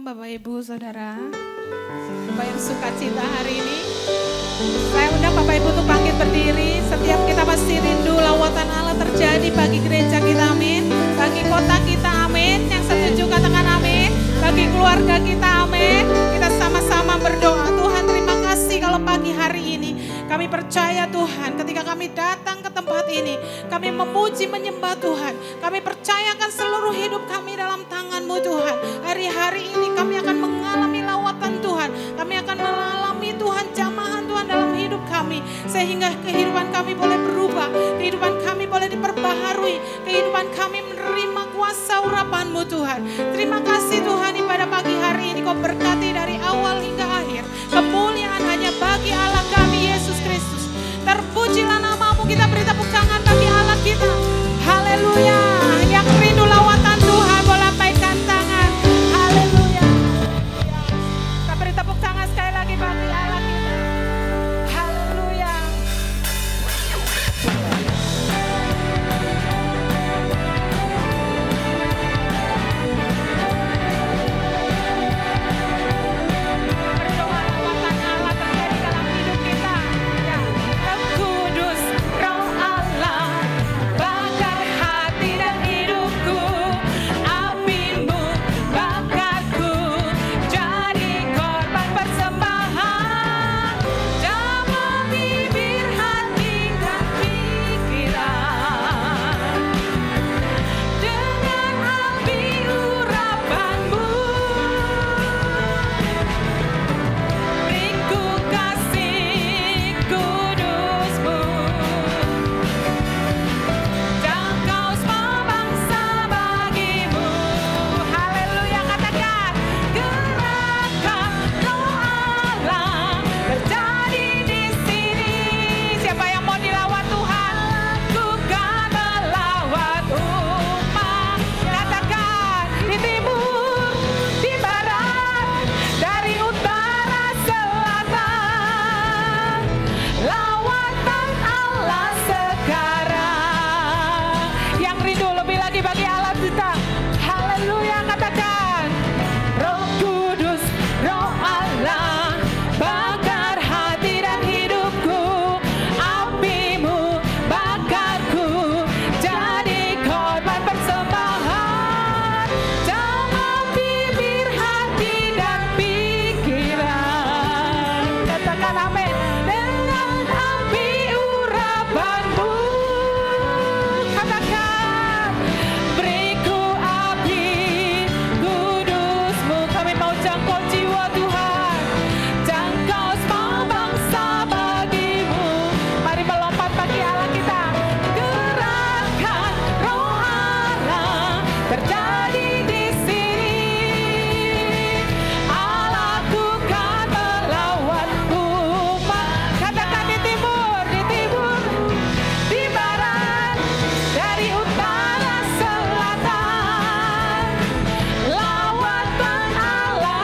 Bapak Ibu Saudara, Bapak yang sukacita hari ini, saya undang Bapak Ibu untuk bangkit berdiri. Setiap kita pasti rindu lawatan Allah terjadi bagi gereja kita, amin. Bagi kota kita, amin. Yang setuju katakan amin. Bagi keluarga kita, amin. Kita sama-sama berdoa. Tuhan, terima kasih kalau pagi hari ini kami percaya Tuhan, ketika kami datang ke tempat ini, kami memuji menyembah Tuhan. Kami percayakan seluruh hidup kami dalam tangan-Mu Tuhan. Hari-hari ini kami akan mengalami lawatan Tuhan. Kami akan mengalami Tuhan jamahan Tuhan dalam hidup kami. Sehingga kehidupan kami boleh berubah. Kehidupan kami boleh diperbaharui. Kehidupan kami menerima kuasa urapan-Mu Tuhan. Terima kasih Tuhan, pada pagi hari ini Kau berkati dari awal hingga akhir. Kemuliaan hanya bagi Allah kami Yesus Kristus. Terpujilah nama-Mu, kita beri tepuk tangan bagi Allah kita. Haleluya. Yang rindu lawatan Tuhan boleh lambaikan tangan. Haleluya. Kita beri tepuk tangan sekali lagi bagi Allah kita. Haleluya. Berdoa lawatan Allah terjadi dalam hidup kita. Ya. Roh Kudus, Roh Allah, bakar hati dan hidupku. Api-Mu bakarku, jadi korban persembahan. Jamah bibir hati dan pikiran. Dengan api urapan-Mu, beriku kasih kudus-Mu. Jangkau semua bangsa bagi-Mu. Haleluya, katakan. Gerakkan Roh Allah terjadi di sini. Siapa yang mau dilawat Tuhan? Lakukan melawat umat. Katakan, di timur, di barat, dari utara selatan. Lawatan Allah sekarang. Yang rindu lebih lagi bagi Allah kita. Haleluya, katakan. Roh Kudus, Roh Allah, bakar hati dan hidupku. Api-Mu bakarku, jadi korban persembahan. Jamah bibir hati dan pikiran. Katakan amin. Dengan api urapan-Mu, katakan, beriku api kudus-Mu. Kami mau jangkau jiwa Tuhan, jangkau semua bangsa bagi-Mu. Mari melompat bagi Allah kita. Gerakkan Roh Allah terjadi di sini. Allah lakukan melawat umat. Katakan, di timur, di barat, dari utara selatan. Lawatan Allah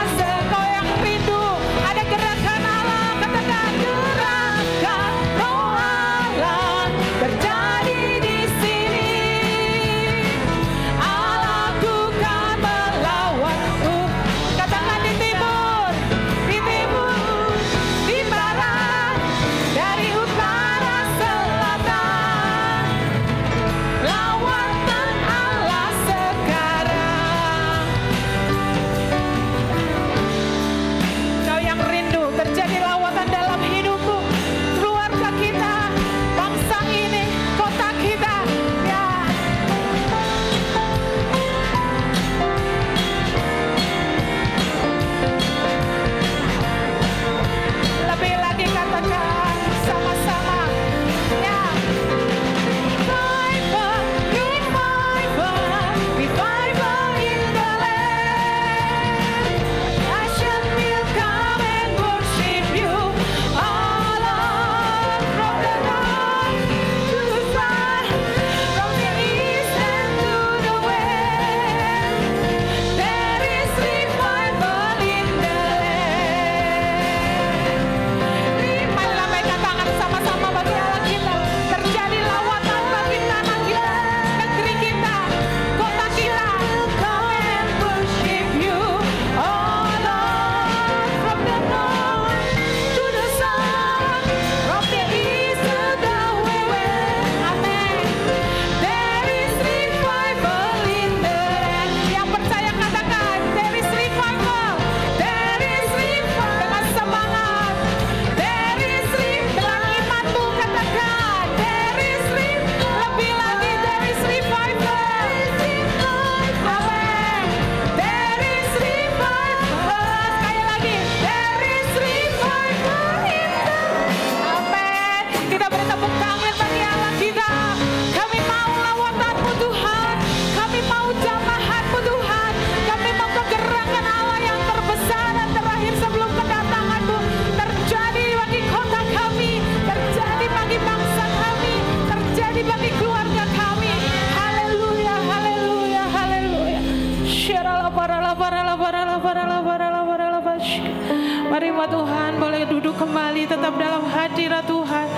menerima Tuhan, boleh duduk kembali tetap dalam hadirat Tuhan.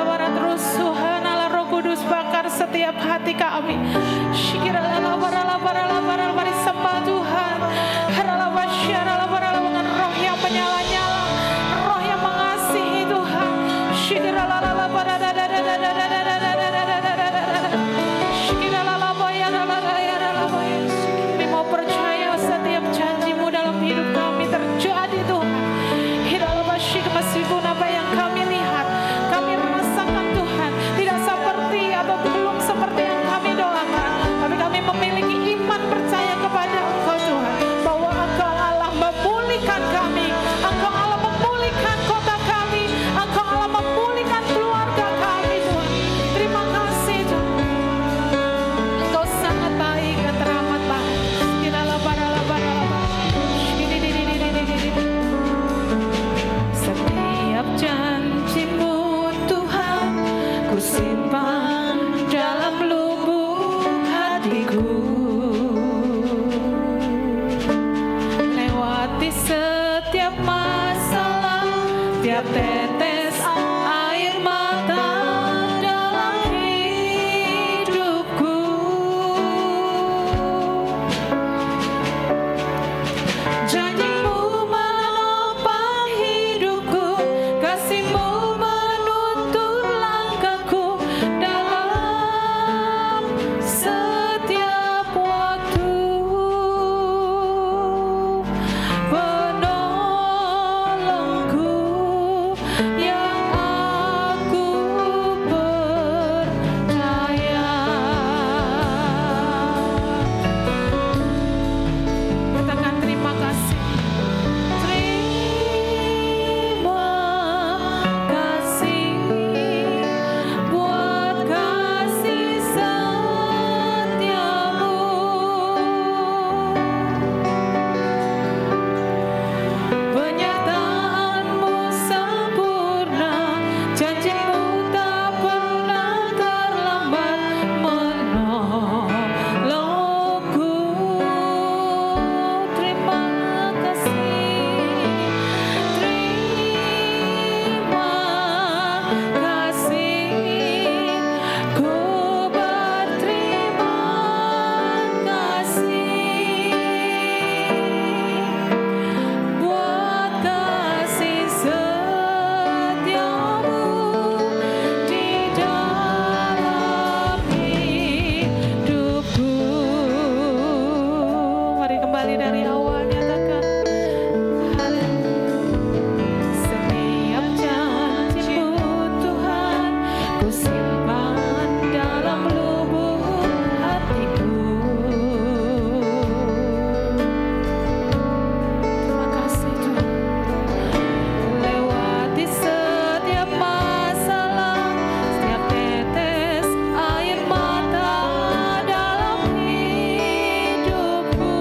Terus Tuhan Allah Roh Kudus bakar setiap hati kami. Mari sembah Tuhan. Dengan roh yang menyala-nyala, roh yang mengasihi Tuhan. Kami mau percaya setiap janji-Mu dalam hidup kami terjadi Tuhan. Meskipun apa yang kami lihat, kami rasakan Tuhan tidak seperti atau belum seperti yang kami doakan, tapi kami memiliki iman percaya kepada Engkau Tuhan, bahwa Engkau Allah memulihkan kami, Engkau Allah memulihkan kota kami, Engkau Allah memulihkan keluarga kami Tuhan. Terima kasih Tuhan, Engkau sangat baik dan teramat baik. Setiap janji-Mu Tuhan ku simpan dalam lubuk hatiku, lewati setiap masalah, tiap tetes air mata dalam hidupku. Janji-Mu menopang hidupku, kasih-Mu menuntun langkahku dalam setiap waktu. Penolongku yang aku percaya. Katakan terima kasih. Terima kasih buat kasih setiamu. Penyertaan-Mu sempurna, janji-Mu tak pernah terlambat menolongku. Terima kasih, terima kasih, ku berterima kasih buat kasih setiamu di dalam hidupku. Mari kembali dari awal, nyatakan setiap janji-Mu Tuhan ku simpan dalam lubuk hatiku. Terima kasih Tuhan. Lewati setiap masalah, setiap tetes air mata dalam hidupku.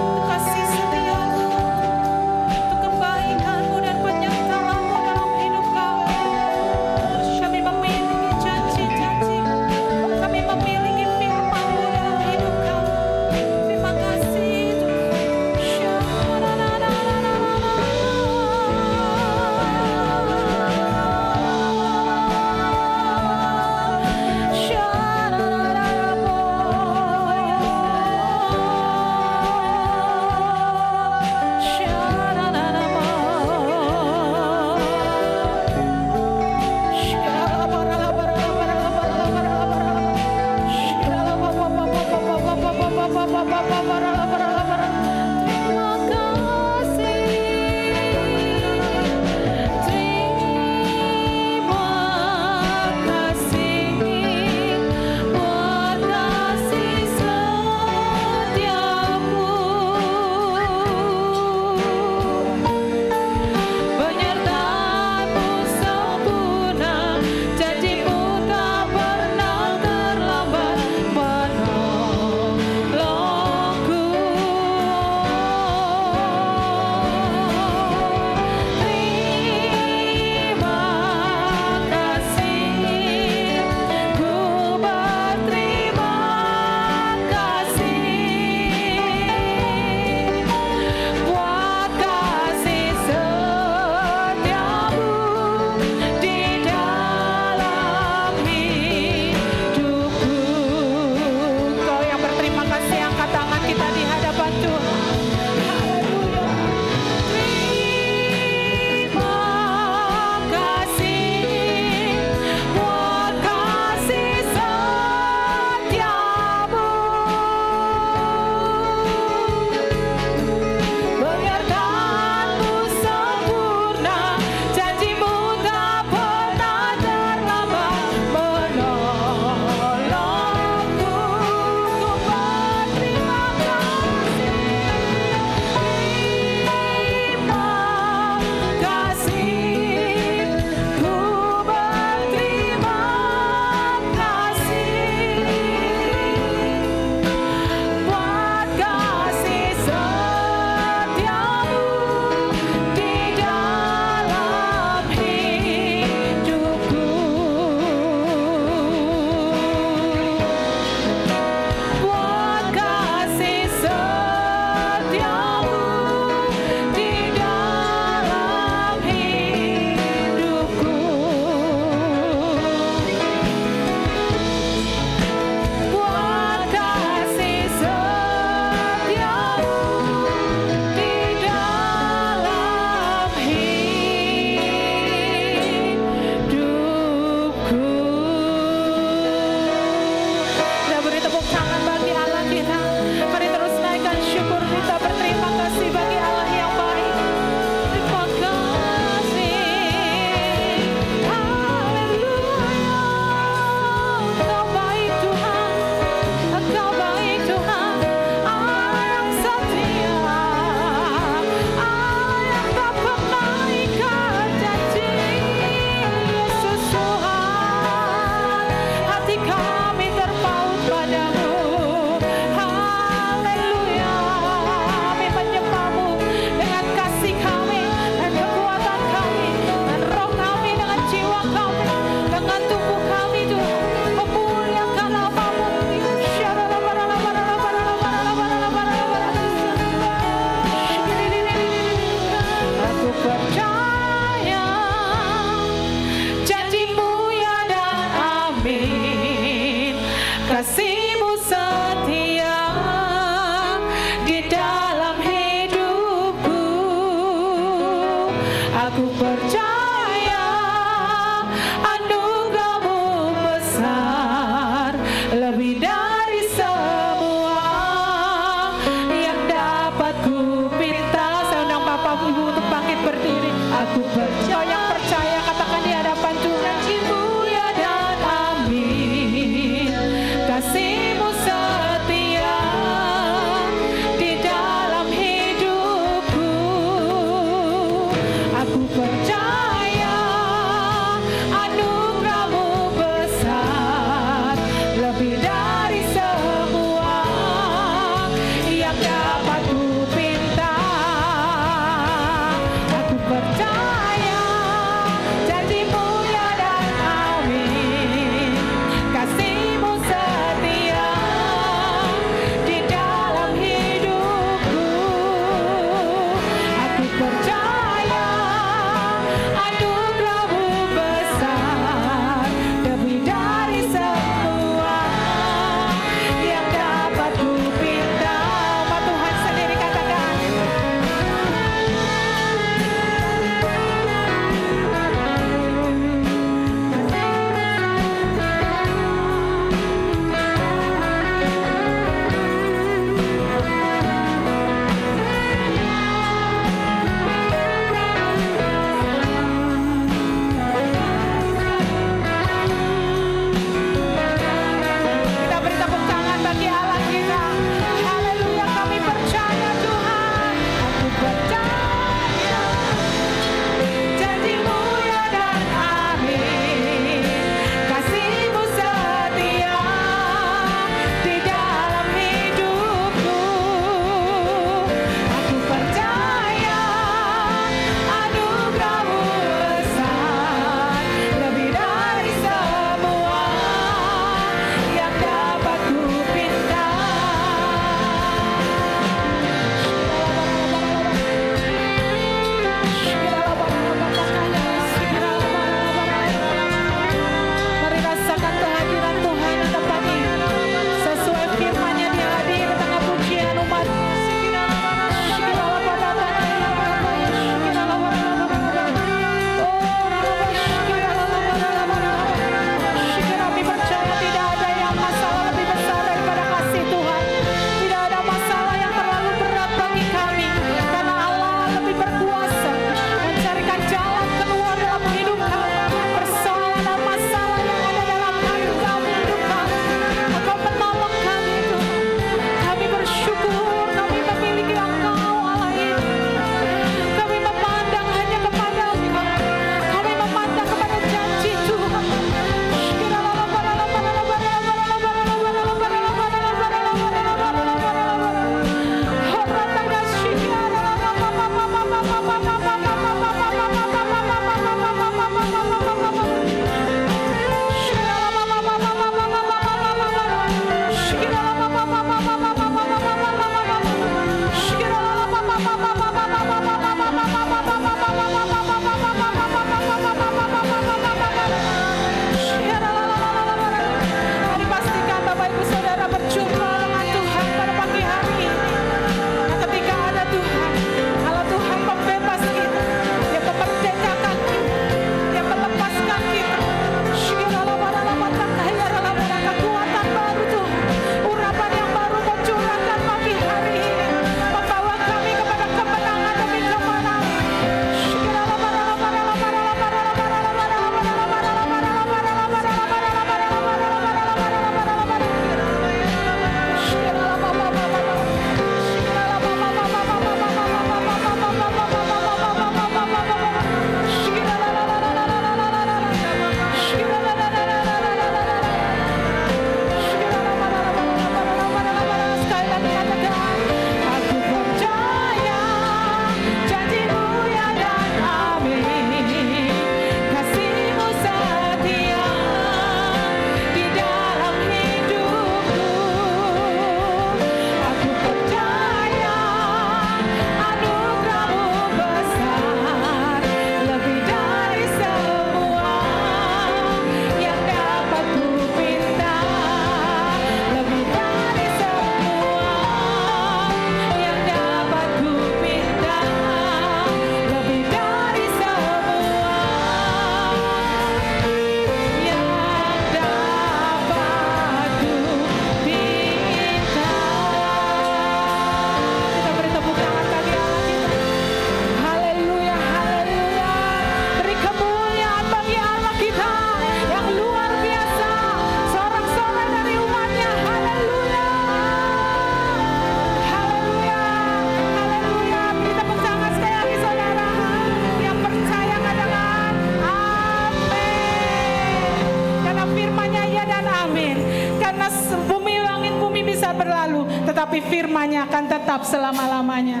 tetapi firman-Nya akan tetap selama-lamanya.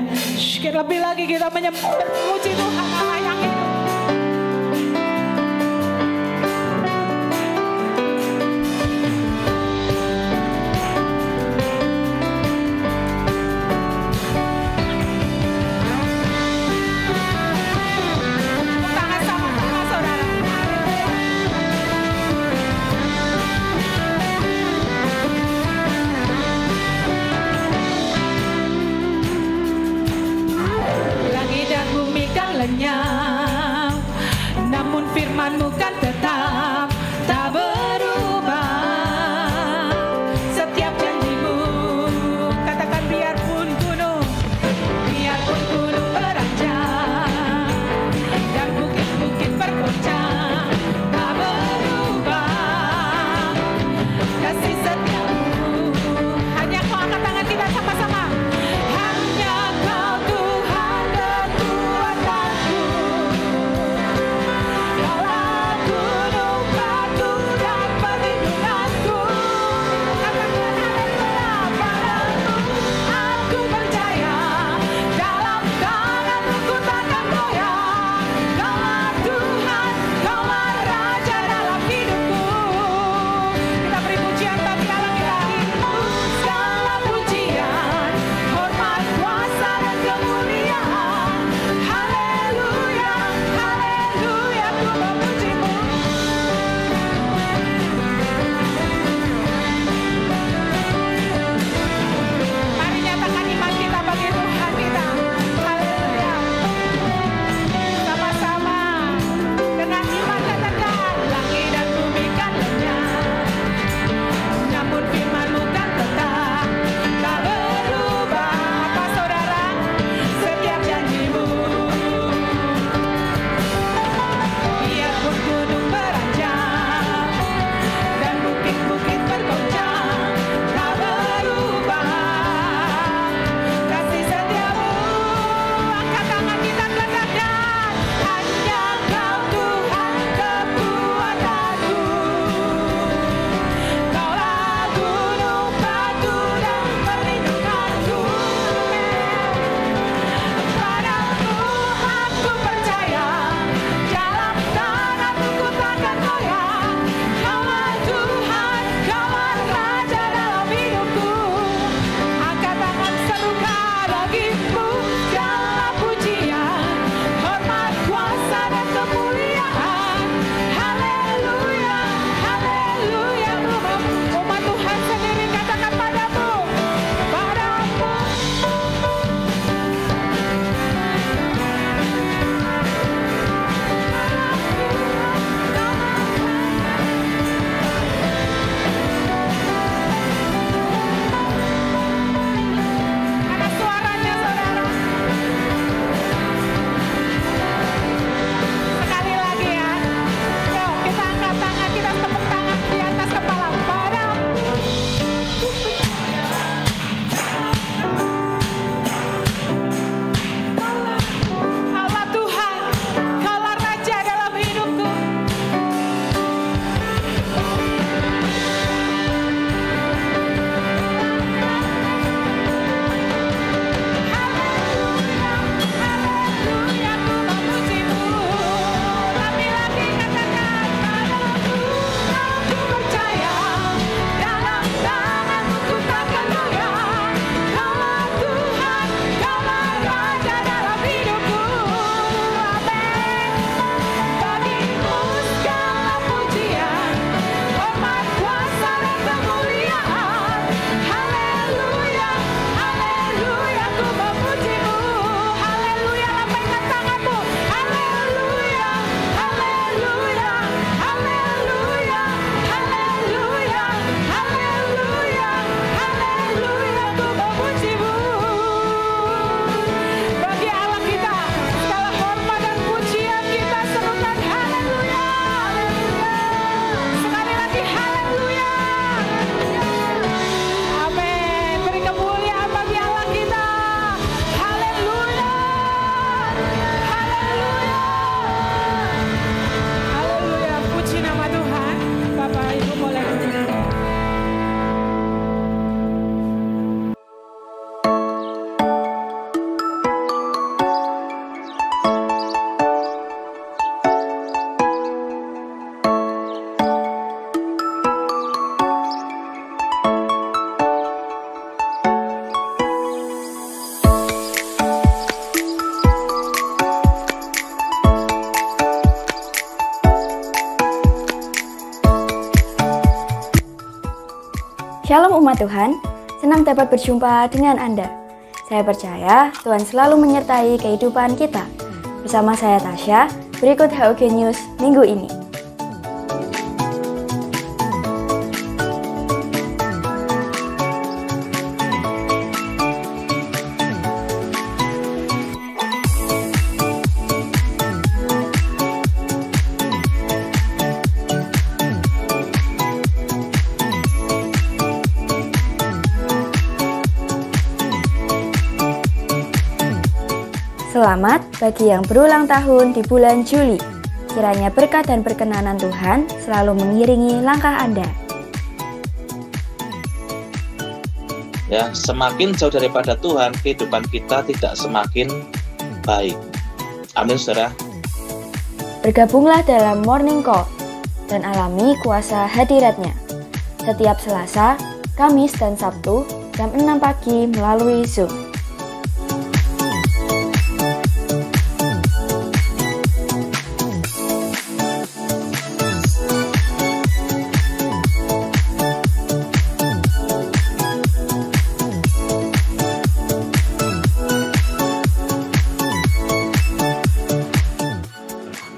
Lebih lagi kita memuji Tuhan Allah yang hidup. Namun firman-Mu kan tetap tak berubah. Setiap janji-Mu, katakan biarpun gunung beranjak dan bukit-bukit bergoncang, tak berubah. Kasih setia-Mu, hanya Kau angkat tangan kita sama-sama. Hanya Kau Tuhan kekuatanku. Shalom umat Tuhan, senang dapat berjumpa dengan Anda. Saya percaya Tuhan selalu menyertai kehidupan kita. Bersama saya Tasya, berikut HOG News minggu ini. Selamat bagi yang berulang tahun di bulan Juli. Kiranya berkat dan perkenanan Tuhan selalu mengiringi langkah Anda. Ya, semakin jauh daripada Tuhan, kehidupan kita tidak semakin baik. Amin, saudara. Bergabunglah dalam Morning Call dan alami kuasa hadiratnya. Setiap Selasa, Kamis, dan Sabtu jam 6 pagi melalui Zoom.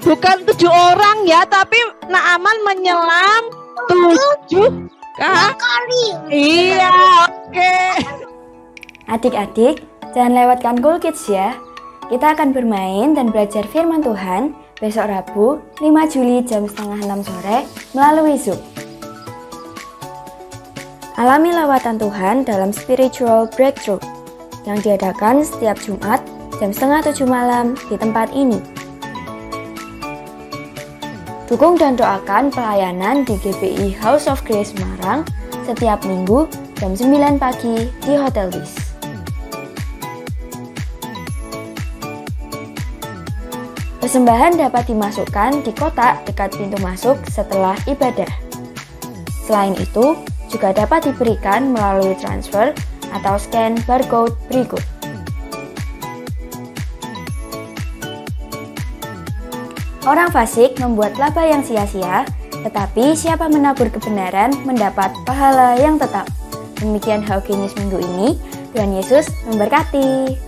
Bukan 7 orang ya, tapi Naaman menyelam 7 kali. Iya, oke. Adik-adik, jangan lewatkan Cool Kids ya. Kita akan bermain dan belajar firman Tuhan besok Rabu 5 Juli jam 5:30 sore melalui Zoom. Alami lawatan Tuhan dalam Spiritual Breakthrough yang diadakan setiap Jumat jam 6:30 malam di tempat ini. Dukung dan doakan pelayanan di GBI House of Grace Semarang setiap minggu jam 9 pagi di Hotel Bis. Persembahan dapat dimasukkan di kotak dekat pintu masuk setelah ibadah. Selain itu, juga dapat diberikan melalui transfer atau scan barcode berikut. Orang fasik membuat laba yang sia-sia, tetapi siapa menabur kebenaran mendapat pahala yang tetap. Demikian HOG News minggu ini. Tuhan Yesus memberkati.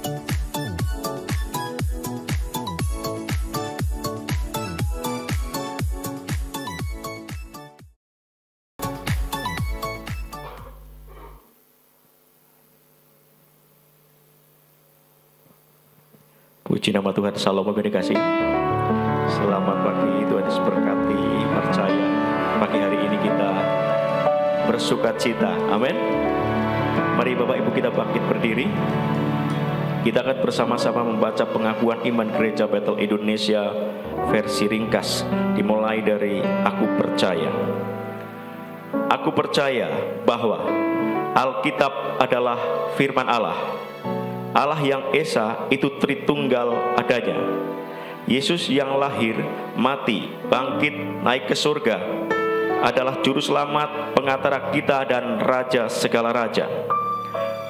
Puji nama Tuhan, salam kasih. Selamat pagi, Tuhan Yesus berkati, percaya pagi hari ini kita bersuka cita, amin. Mari Bapak Ibu kita bangkit berdiri. Kita akan bersama-sama membaca pengakuan iman Gereja Bethel Indonesia versi ringkas, dimulai dari Aku Percaya. Aku percaya bahwa Alkitab adalah firman Allah, Allah yang Esa itu Tritunggal adanya, Yesus yang lahir, mati, bangkit, naik ke surga, adalah juru selamat, pengantara kita dan raja segala raja.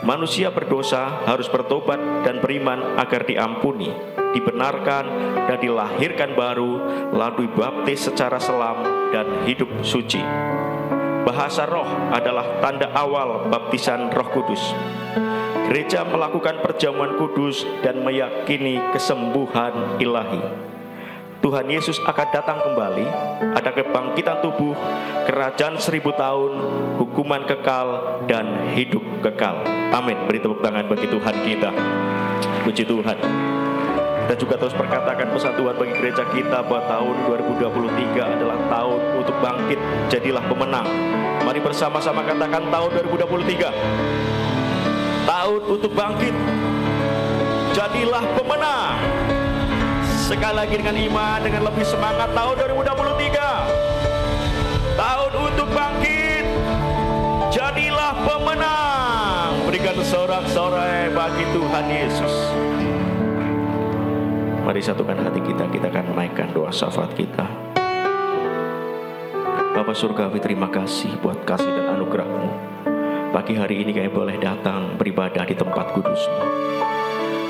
Manusia berdosa harus bertobat dan beriman agar diampuni, dibenarkan dan dilahirkan baru, lalu dibaptis secara selam dan hidup suci. Bahasa roh adalah tanda awal baptisan Roh Kudus. Gereja melakukan perjamuan kudus dan meyakini kesembuhan ilahi. Tuhan Yesus akan datang kembali, ada kebangkitan tubuh, kerajaan 1000 tahun, hukuman kekal, dan hidup kekal. Amin. Beri tepuk tangan bagi Tuhan kita. Puji Tuhan. Kita juga terus perkatakan pesan Tuhan bagi gereja kita bahwa tahun 2023 adalah tahun untuk bangkit, jadilah pemenang. Mari bersama-sama katakan tahun 2023. Tahun untuk bangkit, jadilah pemenang. Sekali lagi dengan iman, dengan lebih semangat, tahun 2023. Tahun untuk bangkit, jadilah pemenang. Berikan sorak-sorai bagi Tuhan Yesus. Mari satukan hati kita akan menaikkan doa syafaat kita. Bapa Surgawi, terima kasih buat kasih dan anugerah-Mu. Pagi hari ini kami boleh datang beribadah di tempat kudus-Mu.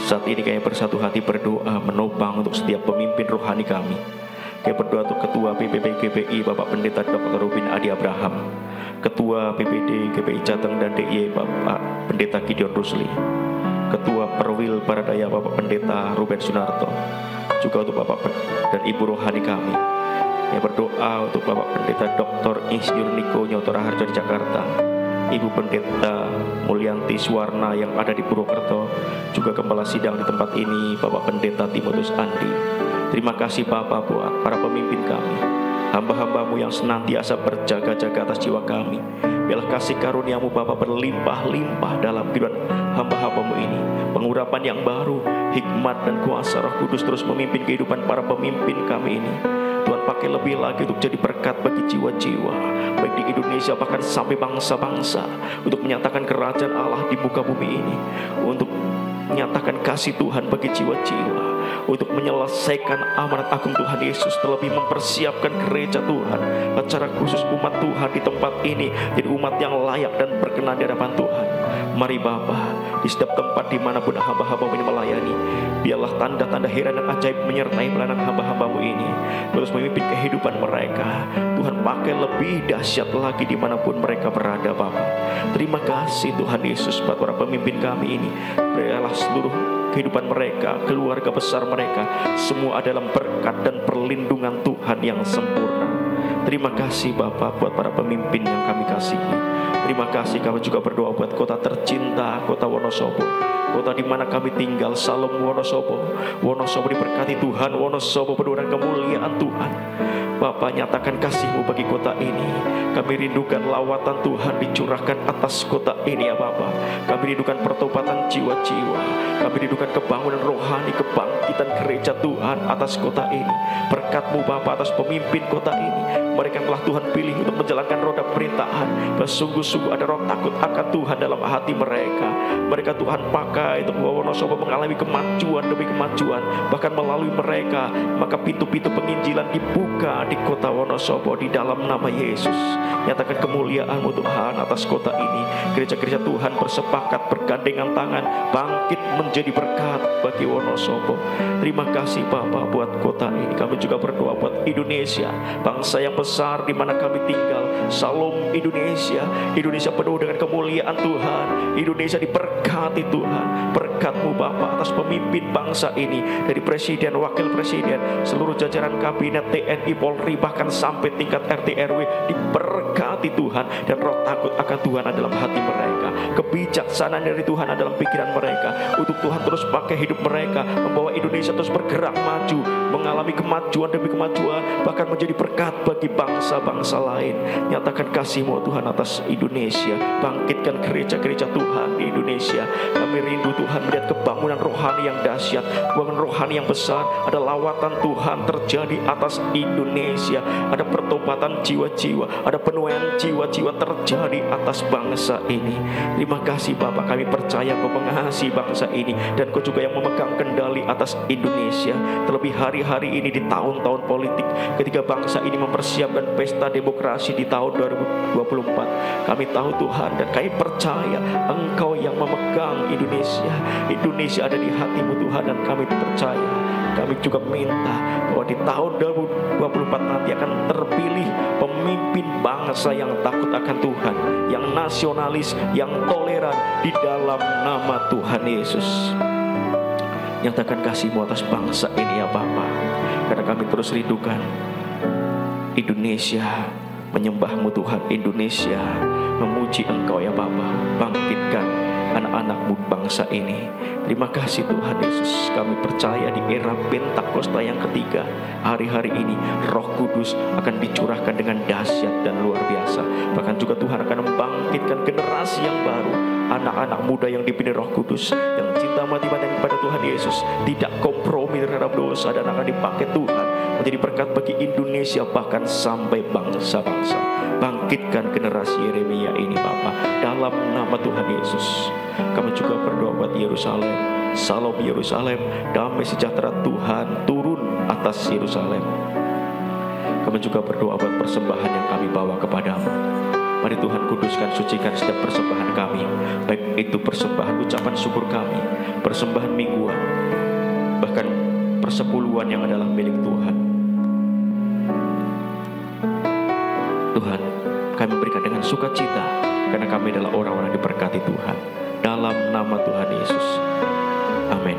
Saat ini kami bersatu hati berdoa menopang untuk setiap pemimpin rohani kami. Kami berdoa untuk Ketua PPP GPI Bapak Pendeta Dr. Rubin Adi Abraham, Ketua PPD GPI Jateng dan DIY Bapak Pendeta Gideon Rusli, Ketua Perwil Paradaya Bapak Pendeta Ruben Sunarto, juga untuk Bapak dan Ibu rohani kami. Kami berdoa untuk Bapak Pendeta Dr. Insinyur Niko Nyotora Harjo di Jakarta, Ibu Pendeta Mulyanti Suwarna yang ada di Purwokerto, juga Gembala Sidang di tempat ini Bapak Pendeta Timotius Andi. Terima kasih Bapak buat para pemimpin kami, hamba-hambamu yang senantiasa berjaga-jaga atas jiwa kami. Biarlah kasih karuniamu Bapak berlimpah-limpah dalam kehidupan hamba-hambamu ini. Pengurapan yang baru, hikmat dan kuasa Roh Kudus terus memimpin kehidupan para pemimpin kami ini. Tuhan pakai lebih lagi untuk jadi berkat bagi jiwa-jiwa, baik di Indonesia bahkan sampai bangsa-bangsa, untuk menyatakan kerajaan Allah di muka bumi ini, untuk menyatakan kasih Tuhan bagi jiwa-jiwa, untuk menyelesaikan amanat agung Tuhan Yesus, terlebih mempersiapkan gereja Tuhan, secara khusus umat Tuhan di tempat ini jadi umat yang layak dan berkenan di hadapan Tuhan. Mari Bapa, di setiap tempat dimanapun hamba-hambamu ini melayani, biarlah tanda-tanda heran dan ajaib menyertai pelayanan hamba-hambamu ini, terus memimpin kehidupan mereka. Tuhan pakai lebih dahsyat lagi dimanapun mereka berada Bapa. Terima kasih Tuhan Yesus buat para pemimpin kami ini. Biarlah seluruh kehidupan mereka, keluarga besar mereka, semua dalam berkat dan perlindungan Tuhan yang sempurna. Terima kasih Bapak buat para pemimpin yang kami kasihi. Terima kasih, kami juga berdoa buat kota tercinta, kota Wonosobo, kota di mana kami tinggal, Salom Wonosobo. Wonosobo diberkati Tuhan, Wonosobo penuh dengan kemuliaan Tuhan. Bapak, nyatakan kasih-Mu bagi kota ini. Kami rindukan lawatan Tuhan dicurahkan atas kota ini ya Bapak. Kami rindukan pertobatan jiwa-jiwa. Kami rindukan kebangunan rohani, kebangkitan gereja Tuhan atas kota ini. Berkat-Mu Bapak atas pemimpin kota ini. Mereka telah Tuhan pilih untuk menjalankan roda pemerintahan. Sungguh-sungguh ada roh takut akan Tuhan dalam hati mereka. Mereka Tuhan pakai untuk Wonosobo mengalami kemajuan demi kemajuan. Bahkan melalui mereka, maka pintu-pintu penginjilan dibuka di kota Wonosobo di dalam nama Yesus. Nyatakan kemuliaan-Mu Tuhan atas kota ini. Gereja-gereja Tuhan bersepakat bergandengan tangan bangkit menjadi berkat bagi Wonosobo. Terima kasih Bapak buat kota ini. Kami juga berdoa buat Indonesia, bangsa yang besar di mana kami tinggal. Salam Indonesia. Indonesia penuh dengan kemuliaan Tuhan. Indonesia diberkati Tuhan. Berkat-Mu Bapa atas pemimpin bangsa ini, dari presiden, wakil presiden, seluruh jajaran kabinet, TNI, Polri, bahkan sampai tingkat RT RW, diberkati Tuhan. Dan roh takut akan Tuhan adalah hati mereka. Kebijaksanaan dari Tuhan adalah pikiran mereka. Untuk Tuhan terus pakai hidup mereka, membawa Indonesia terus bergerak maju, mengalami kemajuan demi kemajuan, bahkan menjadi berkat bagi bangsa-bangsa lain. Nyatakan kasih-Mu Tuhan atas Indonesia. Bangkitkan gereja-gereja Tuhan di Indonesia. Kami rindu Tuhan melihat kebangunan rohani yang dahsyat, kebangunan rohani yang besar. Ada lawatan Tuhan terjadi atas Indonesia. Ada pertobatan jiwa-jiwa, ada penuaian jiwa-jiwa terjadi atas bangsa ini. Terima kasih Bapak, kami percaya Kau mengasihi bangsa ini, dan Kau juga yang memegang kendali atas Indonesia. Terlebih hari-hari ini di tahun-tahun politik, ketika bangsa ini mempersiapkan pesta demokrasi di tahun 2024. Kami tahu Tuhan dan kami percaya Engkau yang memegang Indonesia. Indonesia ada di hati-Mu Tuhan, dan kami percaya. Kami juga minta bahwa di tahun 2024 nanti akan terpilih pemimpin bangsa yang takut akan Tuhan, yang nasionalis, yang toleran di dalam nama Tuhan Yesus. Nyatakan kasih-Mu atas bangsa ini ya Bapa, karena kami terus rindukan Indonesia menyembah-Mu Tuhan. Indonesia memuji Engkau ya Bapa. Bangkitkan anak-anak-Mu bangsa ini. Terima kasih Tuhan Yesus. Kami percaya di era Pentakosta yang ketiga, hari-hari ini Roh Kudus akan dicurahkan dengan dahsyat dan luar biasa. Bahkan juga Tuhan akan membangkitkan generasi yang baru, anak-anak muda yang dipimpin Roh Kudus, yang cinta mati-matian kepada Tuhan Yesus, tidak kompromi terhadap dosa, dan akan dipakai Tuhan menjadi berkat bagi Indonesia bahkan sampai bangsa-bangsa. Bangkitkan generasi Yeremia ini Bapa, dalam nama Tuhan Yesus. Kami juga berdoa buat Yerusalem. Salam Yerusalem, damai sejahtera Tuhan turun atas Yerusalem. Kami juga berdoa buat persembahan yang kami bawa kepadamu. Mari Tuhan kuduskan, sucikan setiap persembahan kami, baik itu persembahan ucapan syukur kami, persembahan mingguan, bahkan persepuluhan yang adalah milik Tuhan. Tuhan, kami berikan dengan sukacita, karena kami adalah orang-orang yang diberkati Tuhan. Dalam nama Tuhan Yesus. Amin.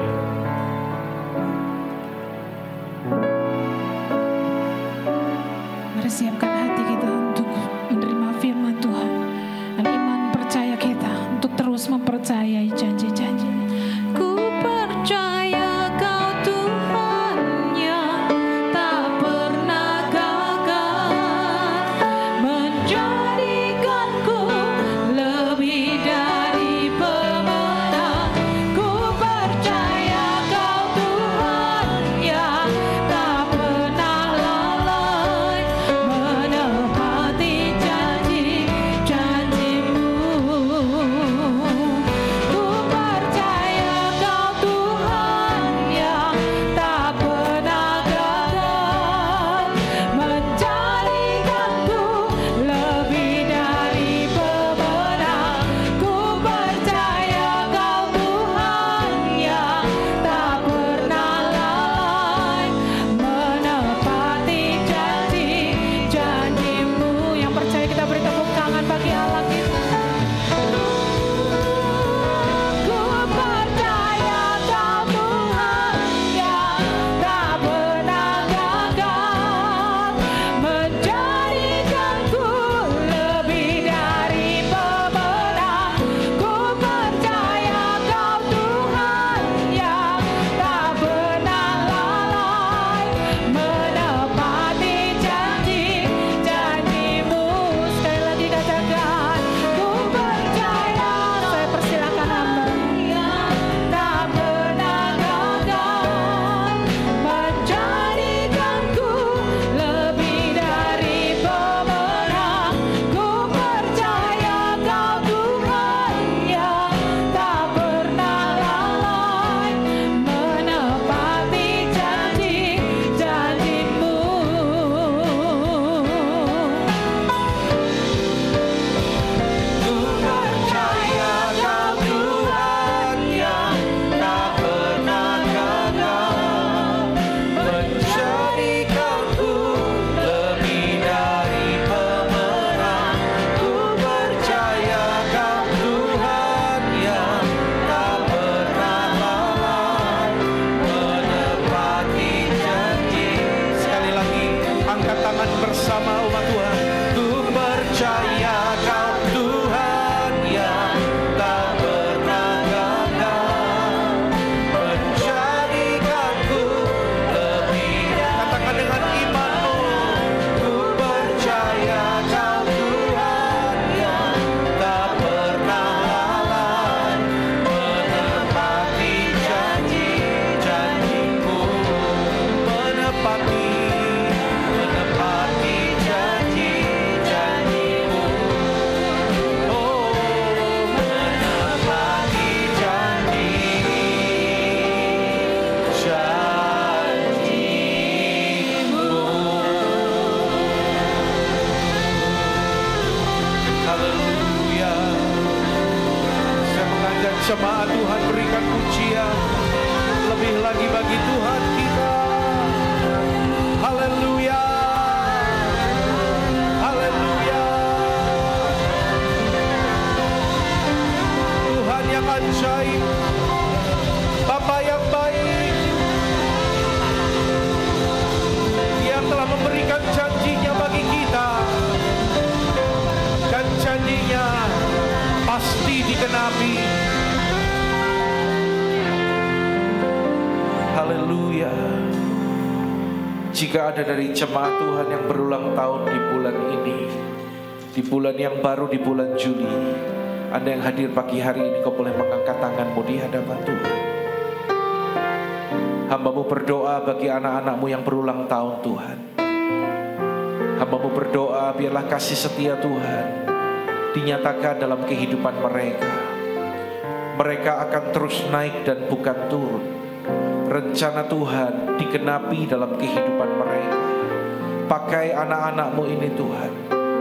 Mari siapkan hati kita untuk menerima firman Tuhan. Dan iman percaya kita untuk terus mempercayai janji-janji. Ku percaya Kau Tuhan yang tak pernah gagal, menjadikanku lebih dari pemenang. Ku percaya Kau Tuhan yang tak pernah lalai, menepati janji-janji-Mu. Ku percaya Kau Tuhan yang tak pernah gagal, menjadikanku lebih dari pemenang. Ku percaya Kau Tuhan yang tak pernah lalai, menepati janji-janji-Mu. Yang percaya kita beri tepuk tangan bagi Allah kita. Ku percaya Kau Tuhan yang tak pernah gagal, menjadikanku lebih dari pemenang. Ku percaya Kau Tuhan yang tak pernah lalai, menepati janji-janji-Mu. Sekali lagi katakan, ku percaya. Saya persilakan hamba yang tak pernah gagal, menjadikanku lebih dari pemenang. Ku percaya Kau Tuhan yang tak pernah lalai, menepati janji-janji-Mu. Ku percaya Kau Tuhan yang tak pernah gagal, menjadikanku lebih dari pemenang. Ku percaya Kau Tuhan yang tak pernah lalai, menepati janji. Sekali lagi, angkat tangan bersama umat Tuhan. Ku percaya Kau Tuhan yang tak pernah gagal, menjadikanku lebih. Katakan dengan imanmu. Ku percaya Kau Tuhan yang tak pernah lalai, menepati janji-janji-Mu. Menepati janji-janji-Mu. Oh, menepati janji-janji-Mu. Haleluya. Saya mengajak jemaat Tuhan berikan pujian lebih lagi bagi Tuhan kita. Haleluya. Haleluya. Tuhan yang ajaib, Bapa yang baik, Dia telah memberikan janjinya bagi kita, dan janjinya pasti dikenapi. Haleluya. Jika ada dari jemaat Tuhan yang berulang tahun di bulan ini, di bulan yang baru, di bulan Juli, Anda yang hadir pagi hari ini, kau boleh mengangkat tanganmu di hadapan Tuhan. Hamba-Mu berdoa bagi anak-anak-Mu yang berulang tahun Tuhan. Hamba-Mu berdoa biarlah kasih setia Tuhan dinyatakan dalam kehidupan mereka. Mereka akan terus naik dan bukan turun. Rencana Tuhan digenapi dalam kehidupan mereka. Pakai anak-anak-Mu ini Tuhan,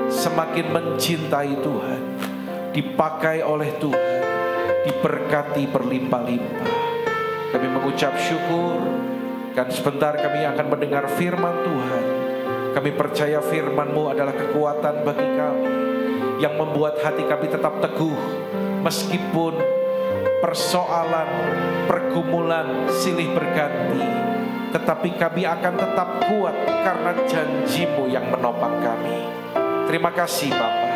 semakin mencintai Tuhan, dipakai oleh Tuhan, diberkati berlimpah-limpah. Kami mengucap syukur, dan sebentar kami akan mendengar firman Tuhan. Kami percaya firman-Mu adalah kekuatan bagi kami, yang membuat hati kami tetap teguh, meskipun persoalan, pergumulan silih berganti, tetapi kami akan tetap kuat karena janji-Mu yang menopang kami. Terima kasih Bapa.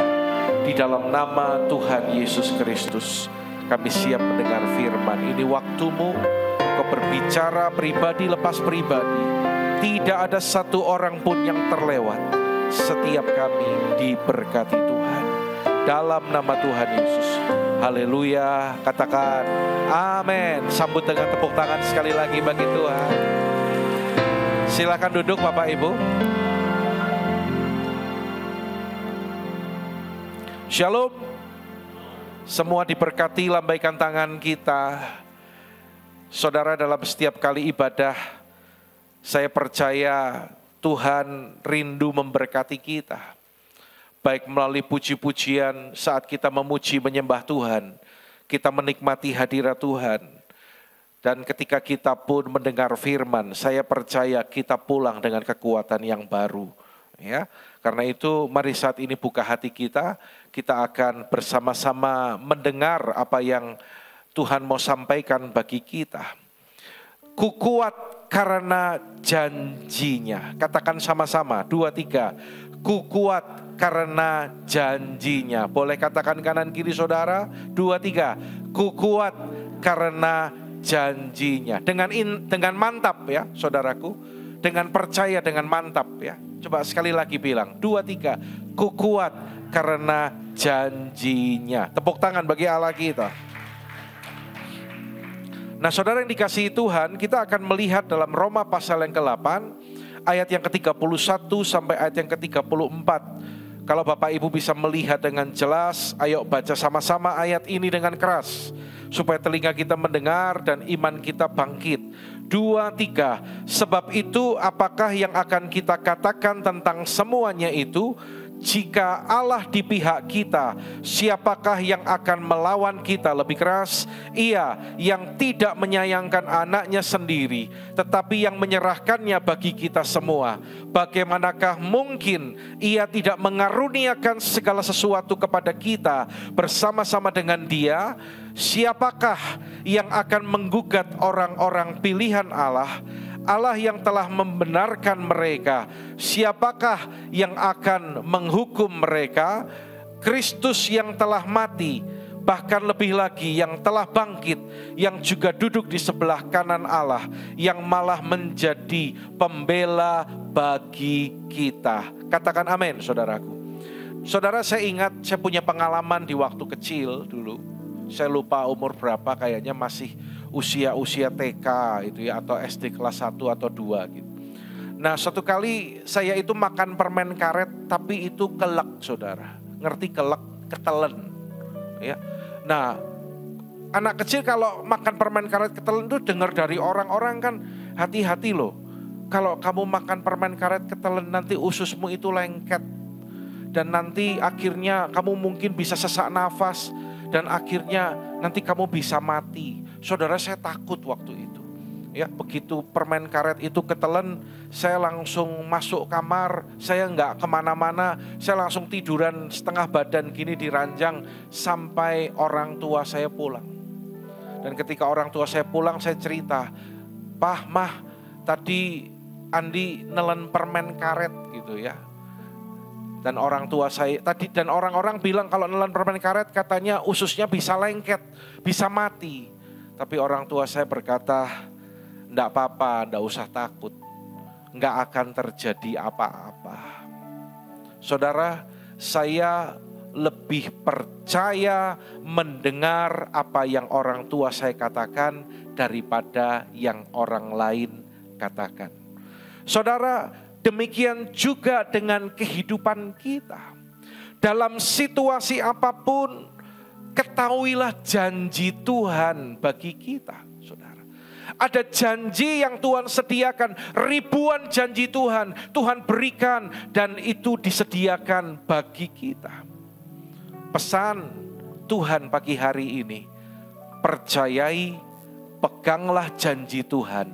Di dalam nama Tuhan Yesus Kristus, kami siap mendengar firman. Ini waktu-Mu, Kau berbicara pribadi lepas pribadi. Tidak ada satu orang pun yang terlewat. Setiap kami diberkati Tuhan. Dalam nama Tuhan Yesus. Haleluya. Katakan amin. Sambut dengan tepuk tangan sekali lagi bagi Tuhan. Silakan duduk Bapak Ibu. Shalom. Semua diberkati, lambaikan tangan kita. Saudara, dalam setiap kali ibadah, saya percaya Tuhan rindu memberkati kita. Baik melalui puji-pujian saat kita memuji menyembah Tuhan, kita menikmati hadirat Tuhan. Dan ketika kita pun mendengar firman, saya percaya kita pulang dengan kekuatan yang baru. Ya, karena itu mari saat ini buka hati kita akan bersama-sama mendengar apa yang Tuhan mau sampaikan bagi kita. Ku kuat karena janjinya. Katakan sama-sama, 2, 3. Ku kuat karena janjinya. Boleh katakan kanan kiri saudara, 2, 3. Ku kuat karena janjinya. Dengan mantap ya saudaraku. Dengan percaya, dengan mantap ya. Coba sekali lagi bilang, 2, 3. Ku kuat karena janjinya. Tepuk tangan bagi Allah kita. Nah saudara yang dikasihi Tuhan, kita akan melihat dalam Roma pasal yang ke-8, ayat yang ke-31 sampai ayat yang ke-34. Kalau Bapak Ibu bisa melihat dengan jelas, ayo baca sama-sama ayat ini dengan keras, supaya telinga kita mendengar dan iman kita bangkit. 2, 3. Sebab itu apakah yang akan kita katakan tentang semuanya itu? Jika Allah di pihak kita, siapakah yang akan melawan kita? Lebih keras, Ia yang tidak menyayangkan anaknya sendiri, tetapi yang menyerahkannya bagi kita semua. Bagaimanakah mungkin Ia tidak mengaruniakan segala sesuatu kepada kita bersama-sama dengan Dia? Siapakah yang akan menggugat orang-orang pilihan Allah? Allah yang telah membenarkan mereka, siapakah yang akan menghukum mereka? Kristus yang telah mati, bahkan lebih lagi yang telah bangkit, yang juga duduk di sebelah kanan Allah, yang malah menjadi pembela bagi kita. Katakan amin saudaraku. Saudara, saya ingat saya punya pengalaman di waktu kecil dulu. Saya lupa umur berapa, kayaknya masih usia TK itu ya, atau SD kelas 1 atau 2 gitu. Nah suatu kali saya itu makan permen karet, tapi itu kelek saudara. Ngerti kelek? Ketelen ya. Nah anak kecil kalau makan permen karet ketelen itu dengar dari orang-orang kan, hati-hati loh. Kalau kamu makan permen karet ketelen nanti ususmu itu lengket. Dan nanti akhirnya kamu mungkin bisa sesak nafas. Dan akhirnya nanti kamu bisa mati. Saudara, saya takut waktu itu. Ya, begitu permen karet itu ketelen, saya langsung masuk kamar. Saya nggak kemana-mana. Saya langsung tiduran setengah badan gini di ranjang sampai orang tua saya pulang. Dan ketika orang tua saya pulang, saya cerita, "Pah, Mah, tadi Andi nelen permen karet gitu ya." Dan orang tua saya tadi, dan orang-orang bilang kalau nelan permen karet katanya ususnya bisa lengket, bisa mati. Tapi orang tua saya berkata, enggak apa-apa, enggak usah takut. Enggak akan terjadi apa-apa. Saudara, saya lebih percaya mendengar apa yang orang tua saya katakan daripada yang orang lain katakan. Saudara, demikian juga dengan kehidupan kita. Dalam situasi apapun, ketahuilah janji Tuhan bagi kita, saudara. Ada janji yang Tuhan sediakan, ribuan janji Tuhan berikan, dan itu disediakan bagi kita. Pesan Tuhan pagi hari ini, percayai, peganglah janji Tuhan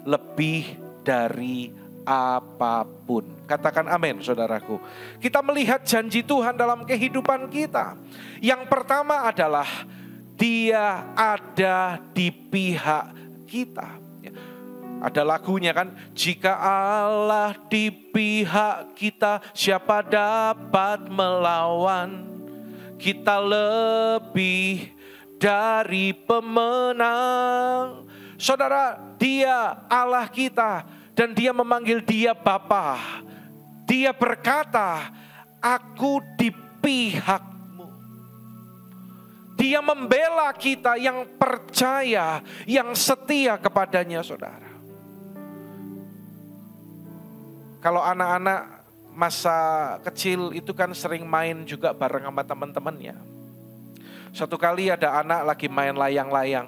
lebih dari apapun. Katakan amin, saudaraku. Kita melihat janji Tuhan dalam kehidupan kita. Yang pertama adalah Dia ada di pihak kita. Ada lagunya kan, jika Allah di pihak kita, siapa dapat melawan? Kita lebih dari pemenang. Saudara, Dia Allah kita dan Dia memanggil Dia Bapa. Dia berkata, aku di pihakmu. Dia membela kita yang percaya, yang setia kepadanya, saudara. Kalau anak-anak masa kecil itu kan sering main juga bareng sama teman-temannya. Suatu kali ada anak lagi main layang-layang.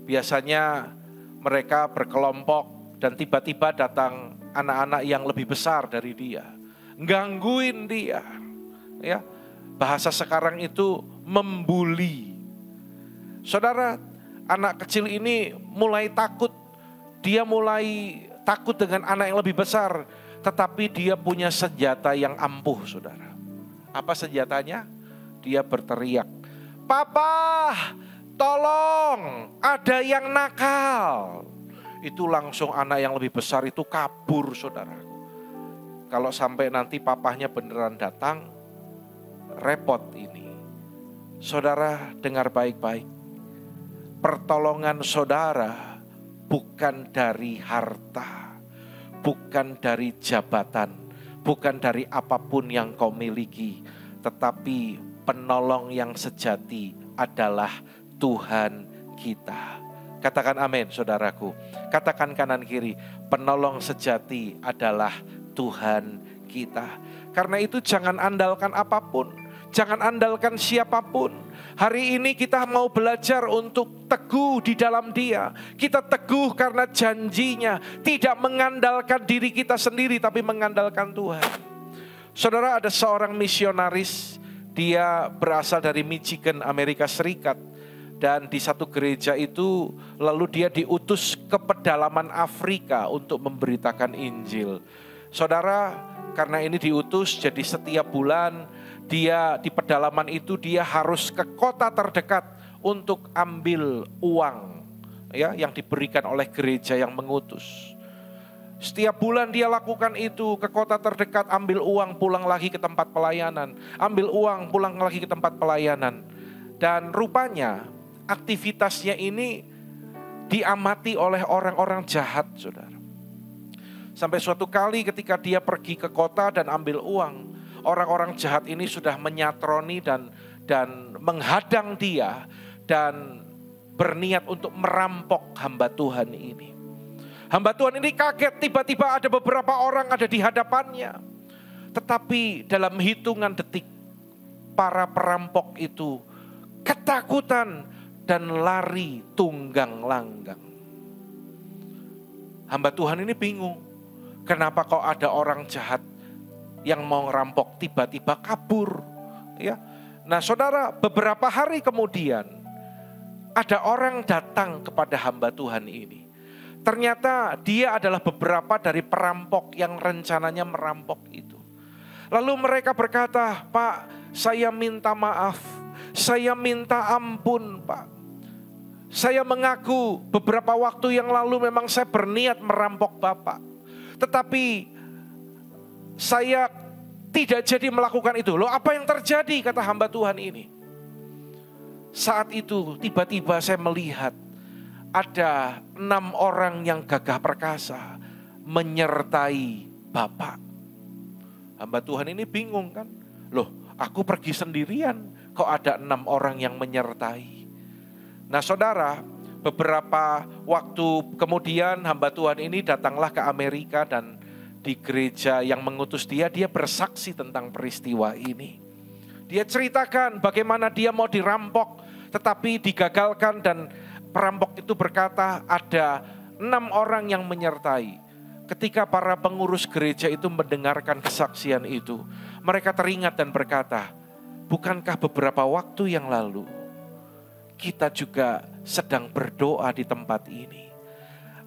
Biasanya mereka berkelompok dan tiba-tiba datang anak-anak yang lebih besar dari dia. Gangguin dia. Ya, bahasa sekarang itu membuli. Saudara, anak kecil ini mulai takut. Dia mulai takut dengan anak yang lebih besar. Tetapi dia punya senjata yang ampuh, saudara. Apa senjatanya? Dia berteriak, "Papa, tolong, ada yang nakal." Itu langsung anak yang lebih besar itu kabur, saudara. Kalau sampai nanti papahnya beneran datang, repot ini. Saudara, dengar baik-baik. Pertolongan saudara bukan dari harta, bukan dari jabatan, bukan dari apapun yang kau miliki, tetapi penolong yang sejati adalah Tuhan kita. Katakan amin, saudaraku. Katakan kanan kiri, penolong sejati adalah Tuhan kita. Karena itu jangan andalkan apapun, jangan andalkan siapapun. Hari ini kita mau belajar untuk teguh di dalam Dia. Kita teguh karena janjinya, tidak mengandalkan diri kita sendiri, tapi mengandalkan Tuhan. Saudara, ada seorang misionaris, dia berasal dari Michigan, Amerika Serikat. Dan di satu gereja itu, lalu dia diutus ke pedalaman Afrika untuk memberitakan Injil. Saudara, karena ini diutus, jadi setiap bulan dia di pedalaman itu dia harus ke kota terdekat untuk ambil uang, ya, yang diberikan oleh gereja yang mengutus. Setiap bulan dia lakukan itu, ke kota terdekat, ambil uang, pulang lagi ke tempat pelayanan, ambil uang, pulang lagi ke tempat pelayanan. Dan rupanya aktivitasnya ini diamati oleh orang-orang jahat, saudara. Sampai suatu kali ketika dia pergi ke kota dan ambil uang, orang-orang jahat ini sudah menyatroni dan menghadang dia dan berniat untuk merampok hamba Tuhan ini. Hamba Tuhan ini kaget, tiba-tiba ada beberapa orang ada di hadapannya. Tetapi dalam hitungan detik, para perampok itu ketakutan dan lari tunggang langgang. Hamba Tuhan ini bingung, kenapa kok ada orang jahat yang mau ngerampok tiba-tiba kabur, ya. Nah, saudara, beberapa hari kemudian ada orang datang kepada hamba Tuhan ini. Ternyata dia adalah beberapa dari perampok yang rencananya merampok itu. Lalu mereka berkata, "Pak, saya minta maaf, saya minta ampun, Pak. Saya mengaku beberapa waktu yang lalu memang saya berniat merampok Bapak. Tetapi saya tidak jadi melakukan itu." Loh, apa yang terjadi, kata hamba Tuhan ini? Saat itu tiba-tiba saya melihat ada 6 orang yang gagah perkasa menyertai Bapak. Hamba Tuhan ini bingung kan? Loh, aku pergi sendirian, kok ada 6 orang yang menyertai? Nah, saudara, beberapa waktu kemudian hamba Tuhan ini datanglah ke Amerika dan di gereja yang mengutus dia bersaksi tentang peristiwa ini. Dia ceritakan bagaimana dia mau dirampok tetapi digagalkan dan perampok itu berkata ada 6 orang yang menyertai. Ketika para pengurus gereja itu mendengarkan kesaksian itu, mereka teringat dan berkata, "Bukankah beberapa waktu yang lalu kita juga sedang berdoa di tempat ini?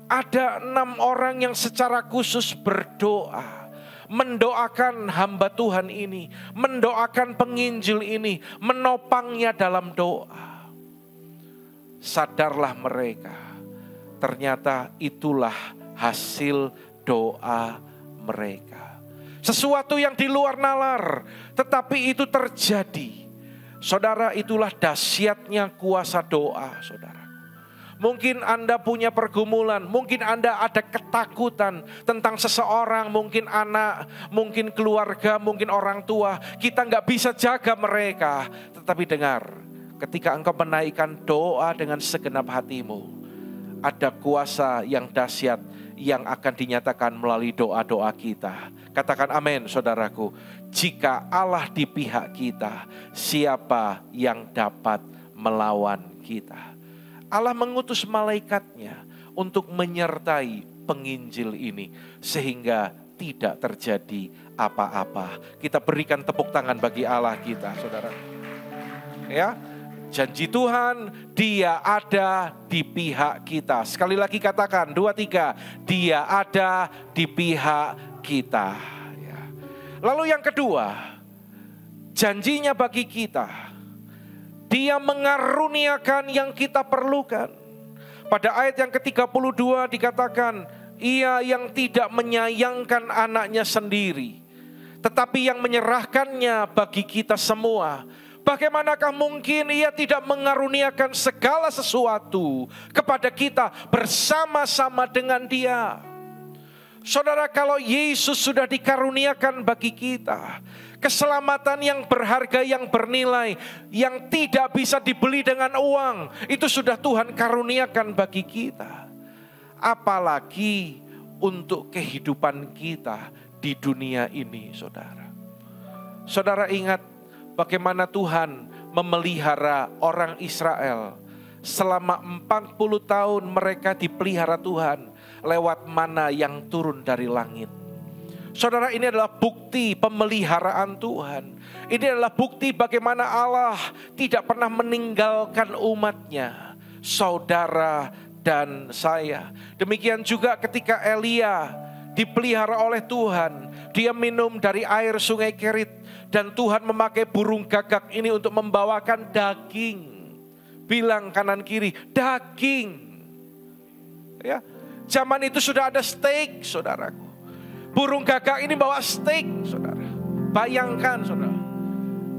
Ada 6 orang yang secara khusus berdoa, mendoakan hamba Tuhan ini, mendoakan penginjil ini, menopangnya dalam doa. Sadarlah mereka, ternyata itulah hasil doa mereka. Sesuatu yang di luar nalar, tetapi itu terjadi. Saudara, itulah dahsyatnya kuasa doa, saudara. Mungkin Anda punya pergumulan, mungkin Anda ada ketakutan tentang seseorang, mungkin anak, mungkin keluarga, mungkin orang tua. Kita nggak bisa jaga mereka. Tetapi dengar, ketika engkau menaikkan doa dengan segenap hatimu, ada kuasa yang dahsyat yang akan dinyatakan melalui doa-doa kita. Katakan amin, saudaraku. Jika Allah di pihak kita, siapa yang dapat melawan kita? Allah mengutus malaikatnya untuk menyertai penginjil ini sehingga tidak terjadi apa-apa. Kita berikan tepuk tangan bagi Allah kita, saudara. Ya, janji Tuhan, Dia ada di pihak kita. Sekali lagi katakan, 2, 3, Dia ada di pihak kita. Ya. Lalu yang kedua, janjinya bagi kita, Dia mengaruniakan yang kita perlukan. Pada ayat yang ke-32 dikatakan, Ia yang tidak menyayangkan anaknya sendiri, tetapi yang menyerahkannya bagi kita semua. Bagaimanakah mungkin Ia tidak mengaruniakan segala sesuatu kepada kita bersama-sama dengan Dia? Saudara, kalau Yesus sudah dikaruniakan bagi kita keselamatan yang berharga, yang bernilai, yang tidak bisa dibeli dengan uang, itu sudah Tuhan karuniakan bagi kita. Apalagi untuk kehidupan kita di dunia ini, saudara. Saudara ingat bagaimana Tuhan memelihara orang Israel. Selama 40 tahun mereka dipelihara Tuhan lewat mana yang turun dari langit. Saudara, ini adalah bukti pemeliharaan Tuhan. Ini adalah bukti bagaimana Allah tidak pernah meninggalkan umatnya, saudara dan saya. Demikian juga ketika Elia dipelihara oleh Tuhan. Dia minum dari air sungai Kerit. Dan Tuhan memakai burung gagak ini untuk membawakan daging. Bilang kanan kiri, daging. Ya, zaman itu sudah ada steak, saudaraku. Burung gagak ini bawa steak, saudara. Bayangkan, saudara.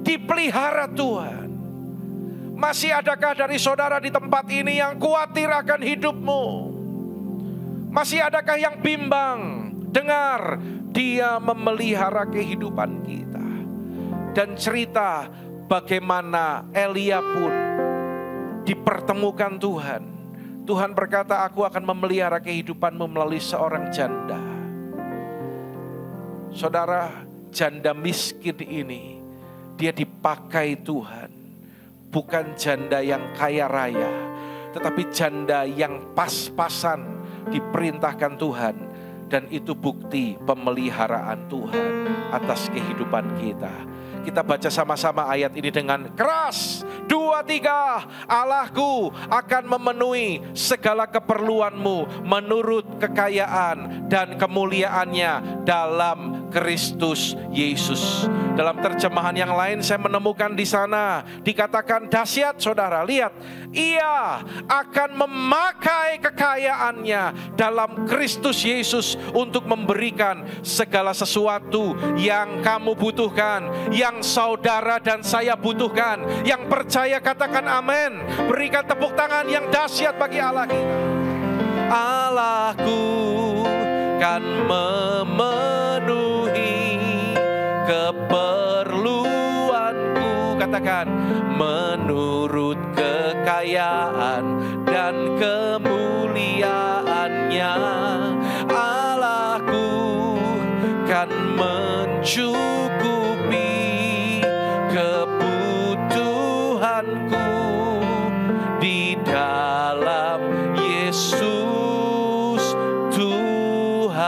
Dipelihara Tuhan. Masih adakah dari saudara di tempat ini yang khawatir akan hidupmu? Masih adakah yang bimbang? Dengar, Dia memelihara kehidupan kita. Dan cerita bagaimana Elia pun dipertemukan Tuhan. Tuhan berkata, aku akan memelihara kehidupanmu melalui seorang janda. Saudara, janda miskin ini, dia dipakai Tuhan. Bukan janda yang kaya raya, tetapi janda yang pas-pasan diperintahkan Tuhan. Dan itu bukti pemeliharaan Tuhan atas kehidupan kita. Kita baca sama-sama ayat ini dengan keras. 2, 3, Allahku akan memenuhi segala keperluanmu menurut kekayaan dan kemuliaannya dalam Kristus Yesus. Dalam terjemahan yang lain saya menemukan di sana dikatakan dahsyat, saudara. Lihat, Ia akan memakai kekayaannya dalam Kristus Yesus untuk memberikan segala sesuatu yang kamu butuhkan, yang saudara dan saya butuhkan. Yang percaya katakan amin. Berikan tepuk tangan yang dahsyat bagi Allah kita. Allahku kan memenuhi keperluanku. Katakan, menurut kekayaan dan kemuliaannya. Allahku kan mencukupi kebutuhanku di dalam Yesus Tuhan.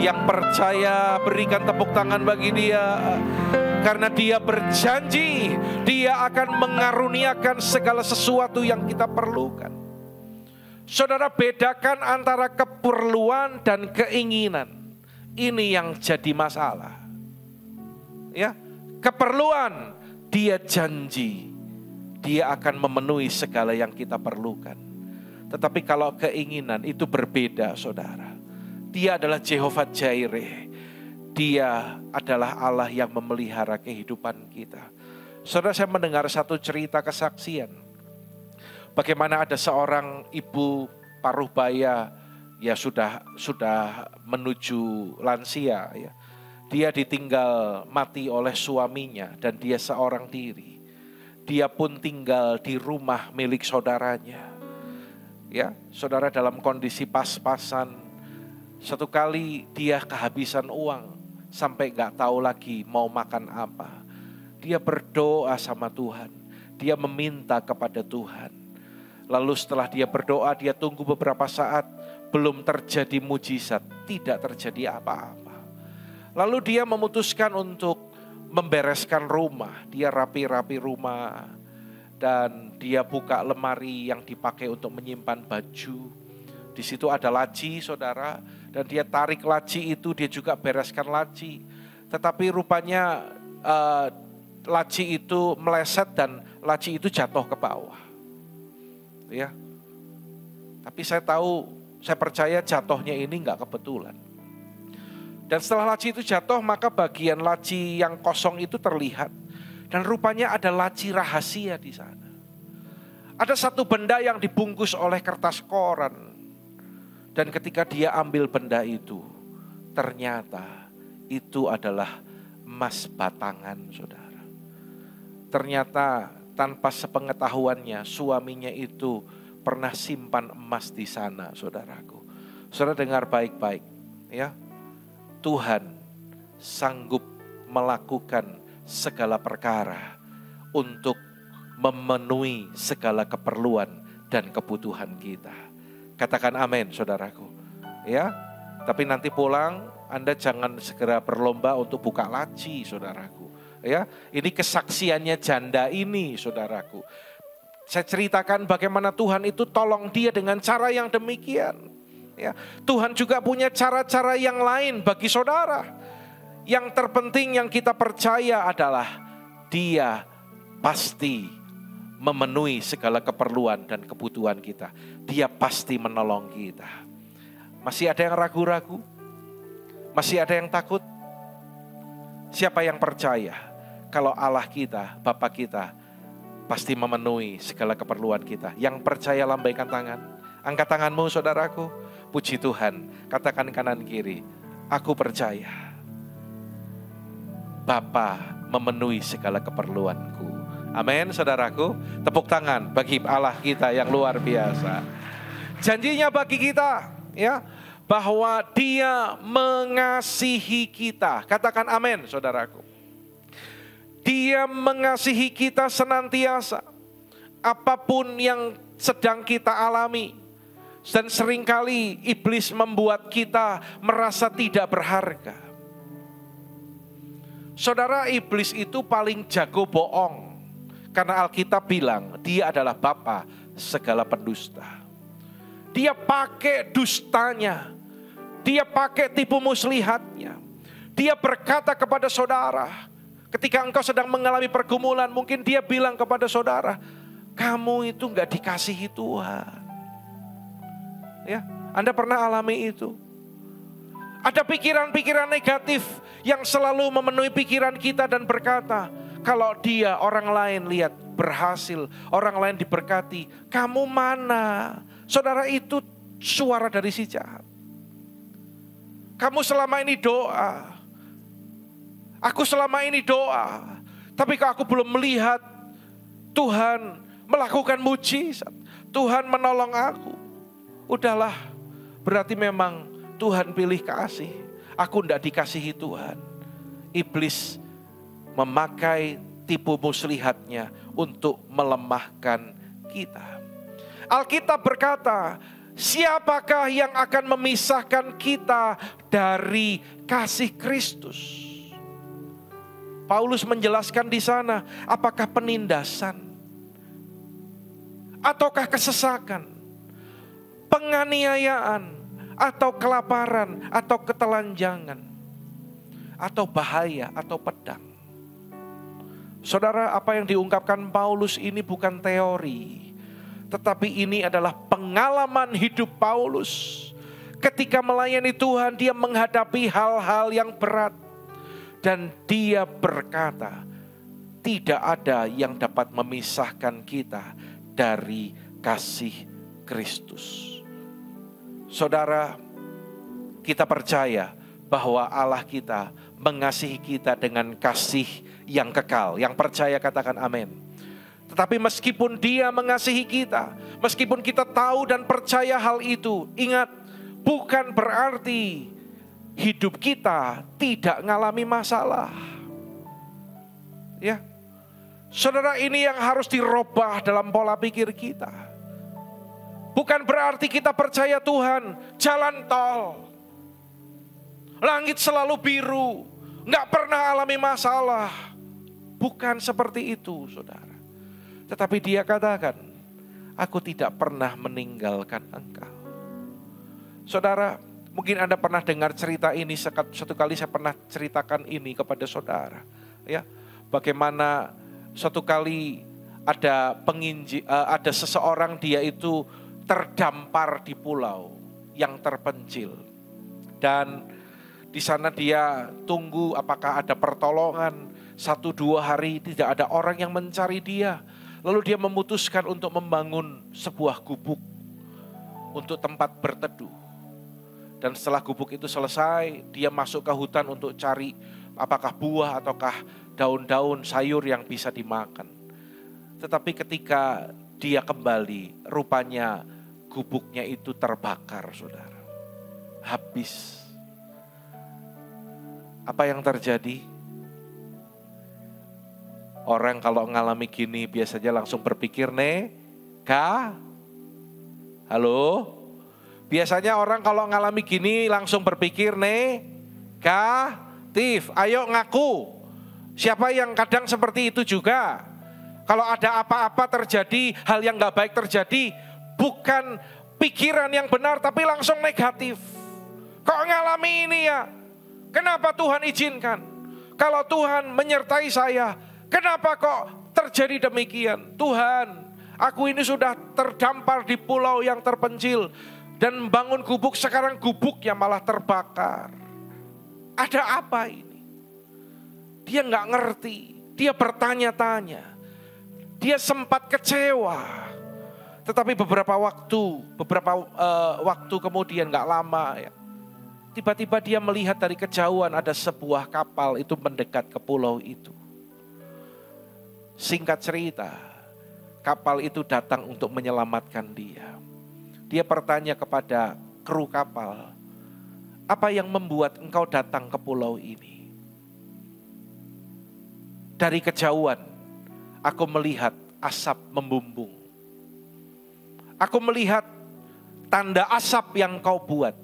Yang percaya berikan tepuk tangan bagi Dia. Karena Dia berjanji, Dia akan mengaruniakan segala sesuatu yang kita perlukan. Saudara, bedakan antara keperluan dan keinginan. Ini yang jadi masalah. Ya, keperluan, dia janji dia akan memenuhi segala yang kita perlukan. Tetapi kalau keinginan itu berbeda, saudara. Dia adalah Jehovah Jireh. Dia adalah Allah yang memelihara kehidupan kita. Saudara, saya mendengar satu cerita kesaksian. Bagaimana ada seorang ibu paruh baya, ya sudah menuju lansia, ya. Dia ditinggal mati oleh suaminya dan dia seorang diri. Dia pun tinggal di rumah milik saudaranya. Ya, saudara, dalam kondisi pas-pasan. Satu kali dia kehabisan uang sampai gak tahu lagi mau makan apa. Dia berdoa sama Tuhan. Dia meminta kepada Tuhan. Lalu setelah dia berdoa, dia tunggu beberapa saat, belum terjadi mujizat, tidak terjadi apa-apa. Lalu dia memutuskan untuk membereskan rumah. Dia rapi-rapi rumah dan dia buka lemari yang dipakai untuk menyimpan baju. Di situ ada laci, saudara, dan dia tarik laci itu, dia juga bereskan laci. Tetapi rupanya laci itu meleset dan laci itu jatuh ke bawah. Ya, tapi saya percaya jatuhnya ini enggak kebetulan. Dan setelah laci itu jatuh, maka bagian laci yang kosong itu terlihat. Dan rupanya ada laci rahasia di sana. Ada satu benda yang dibungkus oleh kertas koran. Dan ketika dia ambil benda itu, ternyata itu adalah emas batangan, saudara. Ternyata tanpa sepengetahuannya, suaminya itu pernah simpan emas di sana, saudaraku. Saudara dengar baik-baik, ya. Tuhan sanggup melakukan segala perkara untuk memenuhi segala keperluan dan kebutuhan kita. Katakan amin, saudaraku. Ya, tapi nanti pulang Anda jangan segera berlomba untuk buka laci, saudaraku. Ya, ini kesaksiannya janda ini, saudaraku. Saya ceritakan bagaimana Tuhan itu tolong dia dengan cara yang demikian. Ya, Tuhan juga punya cara-cara yang lain bagi saudara. Yang terpenting yang kita percaya adalah Dia pasti memenuhi segala keperluan dan kebutuhan kita. Dia pasti menolong kita. Masih ada yang ragu-ragu? Masih ada yang takut? Siapa yang percaya kalau Allah kita, Bapa kita, pasti memenuhi segala keperluan kita? Yang percaya lambaikan tangan. Angkat tanganmu, saudaraku. Puji Tuhan. Katakan kanan kiri, aku percaya Bapa memenuhi segala keperluanku. Amin, saudaraku. Tepuk tangan bagi Allah kita yang luar biasa. Janjinya bagi kita, ya, bahwa Dia mengasihi kita. Katakan amin, saudaraku. Dia mengasihi kita senantiasa. Apapun yang sedang kita alami. Dan seringkali iblis membuat kita merasa tidak berharga. Saudara, iblis itu paling jago bohong. Karena Alkitab bilang dia adalah bapa segala pendusta. Dia pakai dustanya. Dia pakai tipu muslihatnya. Dia berkata kepada saudara, ketika engkau sedang mengalami pergumulan, mungkin dia bilang kepada saudara, kamu itu gak dikasihi Tuhan. Ya, Anda pernah alami itu? Ada pikiran-pikiran negatif yang selalu memenuhi pikiran kita dan berkata, kalau dia orang lain lihat berhasil, orang lain diberkati, kamu mana? Saudara, itu suara dari si jahat. Kamu selama ini doa, aku selama ini doa, tapi kalau aku belum melihat Tuhan melakukan mujizat, Tuhan menolong aku, udahlah, berarti memang Tuhan pilih kasih. Aku tidak dikasihi Tuhan. Iblis memakai tipu muslihatnya untuk melemahkan kita. Alkitab berkata, siapakah yang akan memisahkan kita dari kasih Kristus? Paulus menjelaskan di sana, apakah penindasan? Ataukah kesesakan? penganiayaan, atau kelaparan, atau ketelanjangan, atau bahaya, atau pedang. Saudara, apa yang diungkapkan Paulus ini bukan teori, tetapi ini adalah pengalaman hidup Paulus. Ketika melayani Tuhan, dia menghadapi hal-hal yang berat. Dan dia berkata, tidak ada yang dapat memisahkan kita dari kasih Kristus. Saudara, kita percaya bahwa Allah kita mengasihi kita dengan kasih yang kekal. Yang percaya katakan amin. Tetapi meskipun dia mengasihi kita, meskipun kita tahu dan percaya hal itu, ingat, bukan berarti hidup kita tidak mengalami masalah. Ya. Saudara, ini yang harus dirubah dalam pola pikir kita. Bukan berarti kita percaya Tuhan jalan tol, langit selalu biru, nggak pernah alami masalah. Bukan seperti itu, saudara. Tetapi dia katakan, aku tidak pernah meninggalkan engkau. Saudara, mungkin Anda pernah dengar cerita ini, satu kali saya pernah ceritakan ini kepada saudara. Ya, bagaimana suatu kali ada ada seseorang, dia itu terdampar di pulau yang terpencil. Dan di sana dia tunggu apakah ada pertolongan. 1-2 hari tidak ada orang yang mencari dia. Lalu dia memutuskan untuk membangun sebuah gubuk untuk tempat berteduh. Dan setelah gubuk itu selesai, dia masuk ke hutan untuk cari apakah buah ataukah daun-daun sayur yang bisa dimakan. Tetapi ketika dia kembali, rupanya gubuknya itu terbakar, saudara. Habis. Apa yang terjadi? Orang kalau ngalami gini biasanya langsung berpikir halo? Biasanya orang kalau ngalami gini langsung berpikir negatif. Ayo ngaku. Siapa yang kadang seperti itu juga? Kalau ada apa-apa terjadi, hal yang gak baik terjadi, bukan pikiran yang benar tapi langsung negatif. Kok ngalami ini ya? Kenapa Tuhan izinkan? Kalau Tuhan menyertai saya, kenapa kok terjadi demikian? Tuhan, aku ini sudah terdampar di pulau yang terpencil dan membangun gubuk, sekarang gubuknya malah terbakar. Ada apa ini? Dia nggak ngerti, dia bertanya-tanya, dia sempat kecewa. Tetapi beberapa waktu kemudian, nggak lama ya, tiba-tiba dia melihat dari kejauhan ada sebuah kapal itu mendekat ke pulau itu. Singkat cerita, kapal itu datang untuk menyelamatkan dia. Dia bertanya kepada kru kapal, apa yang membuat engkau datang ke pulau ini? Dari kejauhan, aku melihat asap membumbung. Aku melihat tanda asap yang kau buat.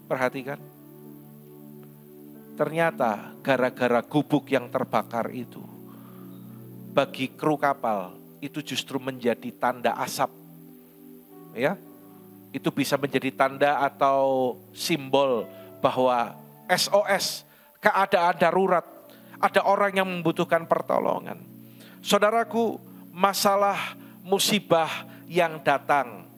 Perhatikan. Ternyata gara-gara gubuk yang terbakar itu, bagi kru kapal itu justru menjadi tanda asap. Ya, itu bisa menjadi tanda atau simbol bahwa SOS, keadaan darurat, ada orang yang membutuhkan pertolongan. Saudaraku, masalah musibah yang datang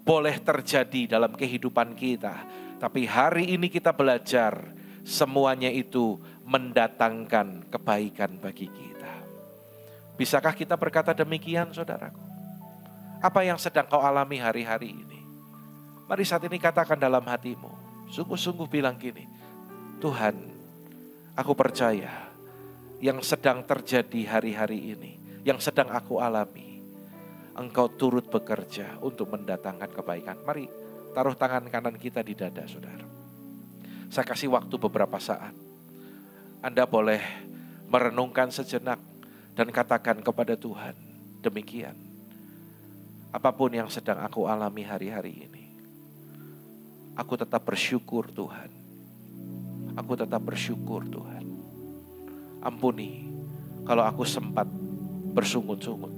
boleh terjadi dalam kehidupan kita, tapi hari ini kita belajar semuanya itu mendatangkan kebaikan bagi kita. Bisakah kita berkata demikian, saudaraku? Apa yang sedang kau alami hari-hari ini? Mari saat ini katakan dalam hatimu, sungguh-sungguh bilang gini, Tuhan, aku percaya yang sedang terjadi hari-hari ini, yang sedang aku alami, Engkau turut bekerja untuk mendatangkan kebaikan. Mari taruh tangan kanan kita di dada, saudara. Saya kasih waktu beberapa saat. Anda boleh merenungkan sejenak dan katakan kepada Tuhan, demikian. Apapun yang sedang aku alami hari-hari ini, aku tetap bersyukur Tuhan. Aku tetap bersyukur Tuhan. Ampuni kalau aku sempat bersungut-sungut,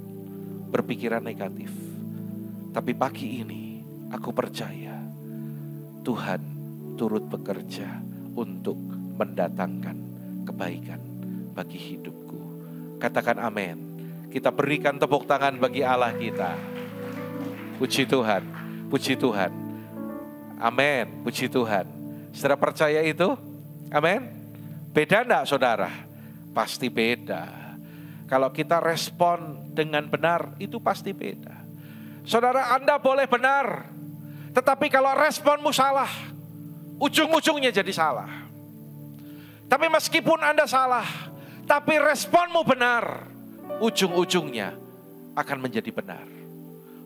berpikiran negatif. Tapi pagi ini Aku percaya Tuhan turut bekerja untuk mendatangkan kebaikan bagi hidupku. Katakan amin. Kita berikan tepuk tangan bagi Allah kita. Puji Tuhan, puji Tuhan. Amin, puji Tuhan. Saudara percaya itu? Amin. Beda enggak saudara? Pasti beda. Kalau kita respon dengan benar, itu pasti beda. Saudara, Anda boleh benar, tetapi kalau responmu salah, ujung-ujungnya jadi salah. Tapi meskipun Anda salah, tapi responmu benar, ujung-ujungnya akan menjadi benar.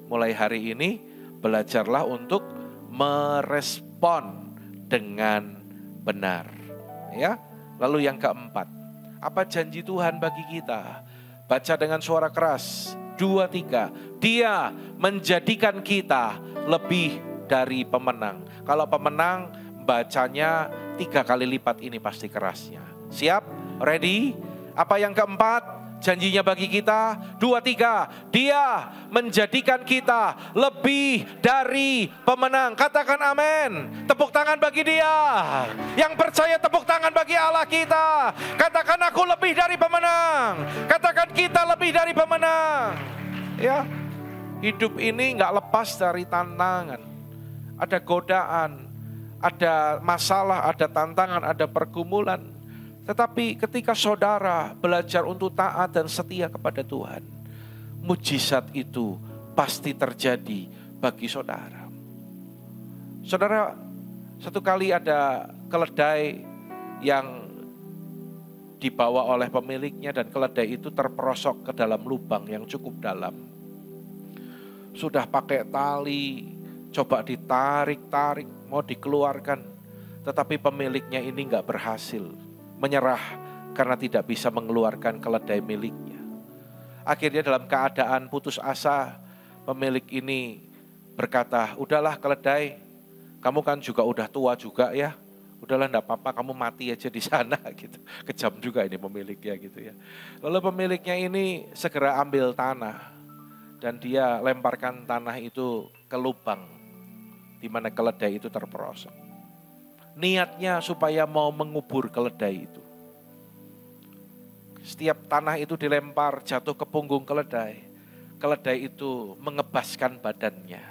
Mulai hari ini, belajarlah untuk merespon dengan benar. Ya. Lalu yang keempat, apa janji Tuhan bagi kita? Baca dengan suara keras. 2, 3. Dia menjadikan kita lebih dari pemenang. Kalau pemenang, bacanya 3 kali lipat ini pasti kerasnya. Siap? Ready? Apa yang keempat? Janjinya bagi kita, 2, 3. Dia menjadikan kita lebih dari pemenang. Katakan amin. Tepuk tangan bagi dia. Yang percaya tepuk tangan bagi Allah kita. Katakan aku lebih dari pemenang. Katakan kita lebih dari pemenang. Ya, hidup ini gak lepas dari tantangan. Ada godaan, ada masalah, ada tantangan, ada pergumulan. Tetapi ketika saudara belajar untuk taat dan setia kepada Tuhan, mujizat itu pasti terjadi bagi saudara. Saudara, satu kali ada keledai yang dibawa oleh pemiliknya dan keledai itu terperosok ke dalam lubang yang cukup dalam. Sudah pakai tali, coba ditarik-tarik, mau dikeluarkan, tetapi pemiliknya ini gak berhasil. Menyerah karena tidak bisa mengeluarkan keledai miliknya. Akhirnya dalam keadaan putus asa, pemilik ini berkata, udahlah keledai, kamu kan juga udah tua juga ya, udahlah enggak apa-apa, kamu mati aja di sana gitu. Kejam juga ini pemiliknya gitu ya. Lalu pemiliknya ini segera ambil tanah dan dia lemparkan tanah itu ke lubang di mana keledai itu terperosok. Niatnya supaya mau mengubur keledai itu. Setiap tanah itu dilempar jatuh ke punggung keledai. Keledai itu mengebaskan badannya.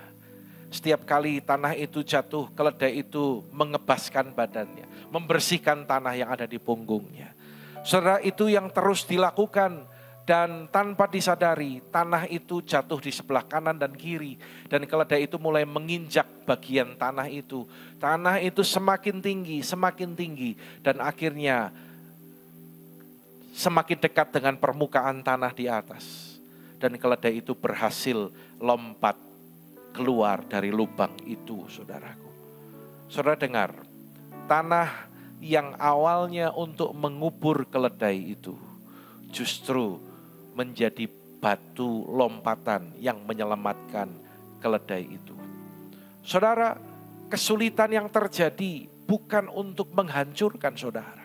Setiap kali tanah itu jatuh, keledai itu mengebaskan badannya. Membersihkan tanah yang ada di punggungnya. Saudara, itu yang terus dilakukan. Dan tanpa disadari, tanah itu jatuh di sebelah kanan dan kiri. Dan keledai itu mulai menginjak bagian tanah itu. Tanah itu semakin tinggi. Dan akhirnya semakin dekat dengan permukaan tanah di atas. Dan keledai itu berhasil lompat keluar dari lubang itu, saudaraku. Saudara dengar, tanah yang awalnya untuk mengubur keledai itu justru menjadi batu lompatan yang menyelamatkan keledai itu. Saudara, kesulitan yang terjadi bukan untuk menghancurkan saudara.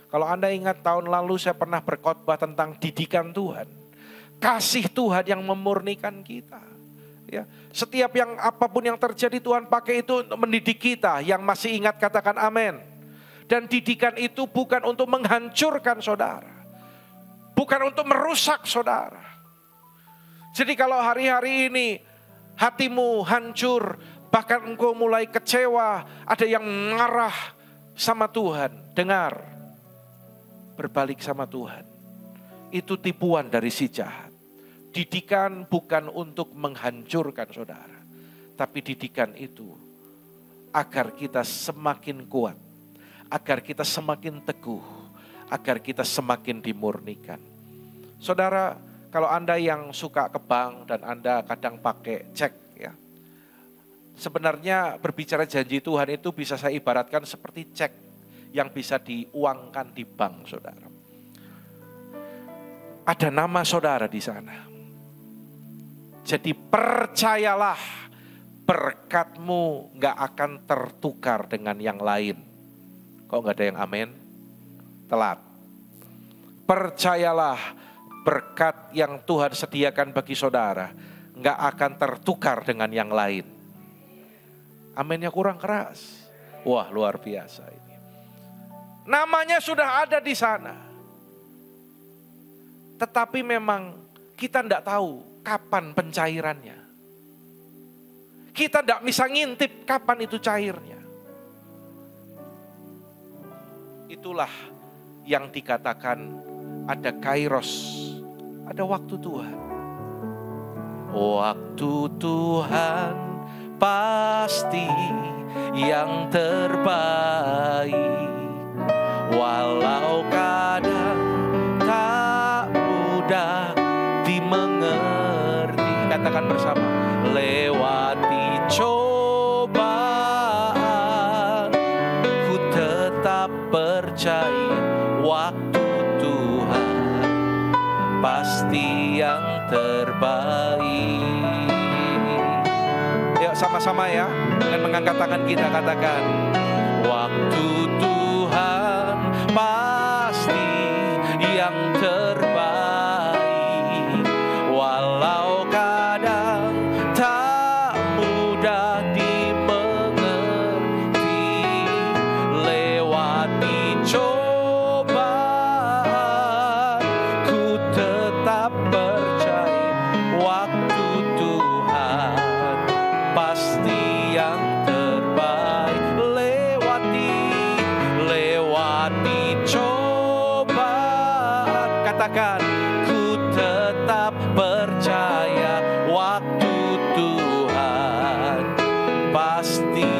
Kalau Anda ingat tahun lalu saya pernah berkhotbah tentang didikan Tuhan. Kasih Tuhan yang memurnikan kita. Ya, setiap yang apapun yang terjadi Tuhan pakai itu untuk mendidik kita. Yang masih ingat katakan amin. Dan didikan itu bukan untuk menghancurkan saudara. Bukan untuk merusak saudara. Jadi kalau hari-hari ini hatimu hancur, bahkan engkau mulai kecewa, ada yang marah sama Tuhan. Dengar, berbalik sama Tuhan. Itu tipuan dari si jahat. Didikan bukan untuk menghancurkan saudara. Tapi didikan itu agar kita semakin kuat. Agar kita semakin teguh. Agar kita semakin dimurnikan. Saudara, kalau Anda yang suka ke bank dan Anda kadang pakai cek ya. Sebenarnya berbicara janji Tuhan itu bisa saya ibaratkan seperti cek yang bisa diuangkan di bank, saudara. Ada nama saudara di sana. Jadi percayalah, berkatmu gak akan tertukar dengan yang lain. Kok gak ada yang amin? Telat. Percayalah, berkat yang Tuhan sediakan bagi saudara gak akan tertukar dengan yang lain. Amennya kurang keras. Wah, luar biasa ini. Namanya sudah ada di sana. Tetapi memang kita tidak tahu kapan pencairannya. Kita tidak bisa ngintip kapan itu cairnya. Itulah yang dikatakan ada kairos, ada waktu Tuhan. Waktu Tuhan pasti yang terbaik, walau kadang tak mudah dimengerti. Katakan bersama, lewati cobaan, ku tetap percaya waktu Tuhan pasti yang terbaik. Yuk sama-sama ya, dengan mengangkat tangan kita katakan, waktu Tuhan pasti yang terbaik, walau kadang tak mudah dimengerti. Lewati cobaan, ku tetap percaya waktu Tuhan pasti yang terbaik. Lewati cobaan, katakan, ku tetap percaya waktu Tuhan pasti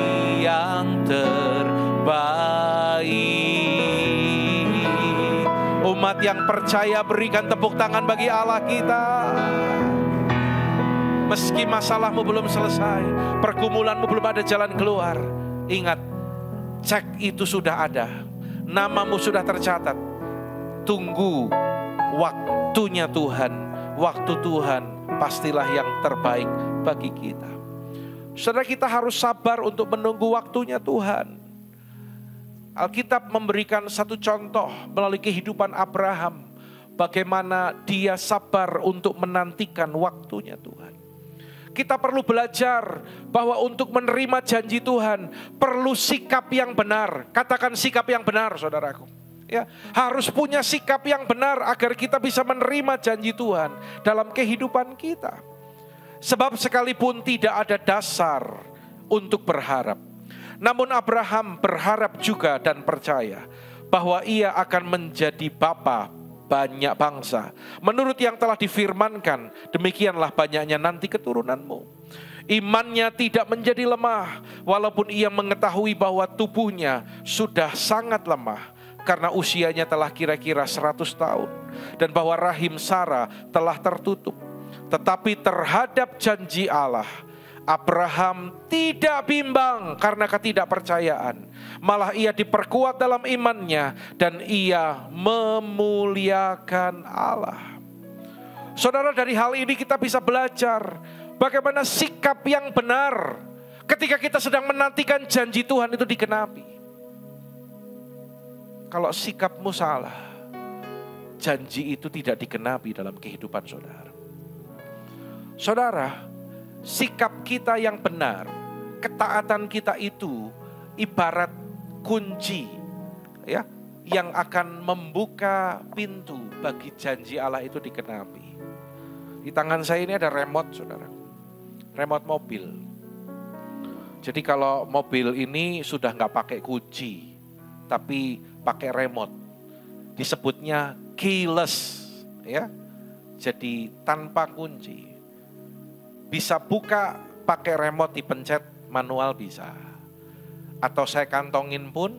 yang terbaik. Umat yang percaya berikan tepuk tangan bagi Allah kita. Meski masalahmu belum selesai, pergumulanmu belum ada jalan keluar, ingat, cek itu sudah ada, namamu sudah tercatat. Tunggu waktunya Tuhan. Waktu Tuhan pastilah yang terbaik bagi kita. Saudara, kita harus sabar untuk menunggu waktunya Tuhan. Alkitab memberikan satu contoh melalui kehidupan Abraham, bagaimana dia sabar untuk menantikan waktunya Tuhan. Kita perlu belajar bahwa untuk menerima janji Tuhan perlu sikap yang benar. Katakan sikap yang benar, saudaraku. Ya, harus punya sikap yang benar agar kita bisa menerima janji Tuhan dalam kehidupan kita. Sebab sekalipun tidak ada dasar untuk berharap, namun Abraham berharap juga dan percaya bahwa ia akan menjadi bapa banyak bangsa. Menurut yang telah difirmankan, demikianlah banyaknya nanti keturunanmu. Imannya tidak menjadi lemah, walaupun ia mengetahui bahwa tubuhnya sudah sangat lemah, karena usianya telah kira-kira 100 tahun, dan bahwa rahim Sarah telah tertutup. Tetapi terhadap janji Allah, Abraham tidak bimbang karena ketidakpercayaan. Malah ia diperkuat dalam imannya dan ia memuliakan Allah. Saudara, dari hal ini kita bisa belajar bagaimana sikap yang benar ketika kita sedang menantikan janji Tuhan itu digenapi. Kalau sikapmu salah, janji itu tidak digenapi dalam kehidupan saudara. Saudara, sikap kita yang benar, ketaatan kita itu ibarat kunci, ya, yang akan membuka pintu bagi janji Allah itu digenapi. Di tangan saya ini ada remote, saudara, remote mobil. Jadi kalau mobil ini sudah nggak pakai kunci, tapi pakai remote, disebutnya keyless, ya. Jadi tanpa kunci. Bisa buka pakai remote, dipencet manual bisa. Atau saya kantongin pun,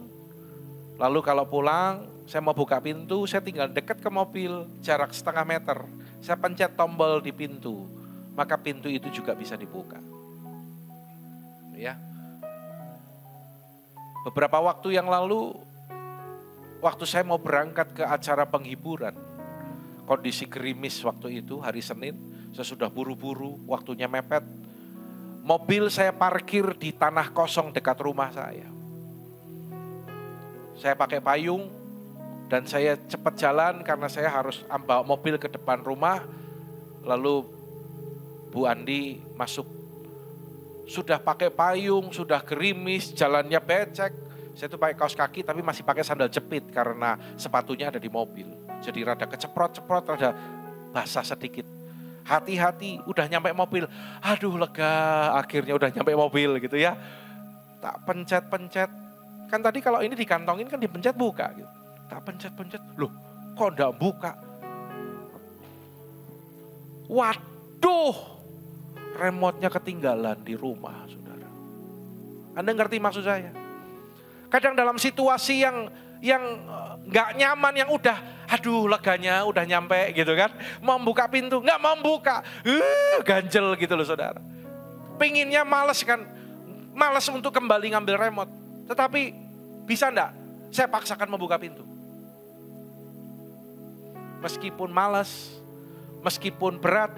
lalu kalau pulang saya mau buka pintu, saya tinggal dekat ke mobil, jarak 0,5 meter. Saya pencet tombol di pintu, maka pintu itu juga bisa dibuka. Ya. Beberapa waktu yang lalu, waktu saya mau berangkat ke acara penghiburan, kondisi gerimis waktu itu, hari Senin, saya sudah buru-buru, waktunya mepet. Mobil saya parkir di tanah kosong dekat rumah saya. Saya pakai payung dan saya cepat jalan karena saya harus bawa mobil ke depan rumah. Lalu Bu Andi masuk sudah pakai payung, sudah gerimis, jalannya becek. Saya tuh pakai kaos kaki tapi masih pakai sandal jepit karena sepatunya ada di mobil. Jadi rada keceprot-ceprot, rada basah sedikit. Hati-hati, udah nyampe mobil. Aduh lega, akhirnya udah nyampe mobil gitu ya. Tak pencet-pencet. Kan tadi kalau ini dikantongin kan dipencet buka gitu. Tak pencet-pencet, loh kok enggak buka? Waduh, remote-nya ketinggalan di rumah, saudara. Anda ngerti maksud saya? Kadang dalam situasi yang nggak nyaman, yang udah, aduh leganya udah nyampe gitu kan. Mau buka pintu, nggak mau buka. Ganjel gitu loh saudara. Pengennya males kan. Males untuk kembali ngambil remote. Tetapi bisa enggak saya paksakan membuka pintu? Meskipun malas, meskipun berat,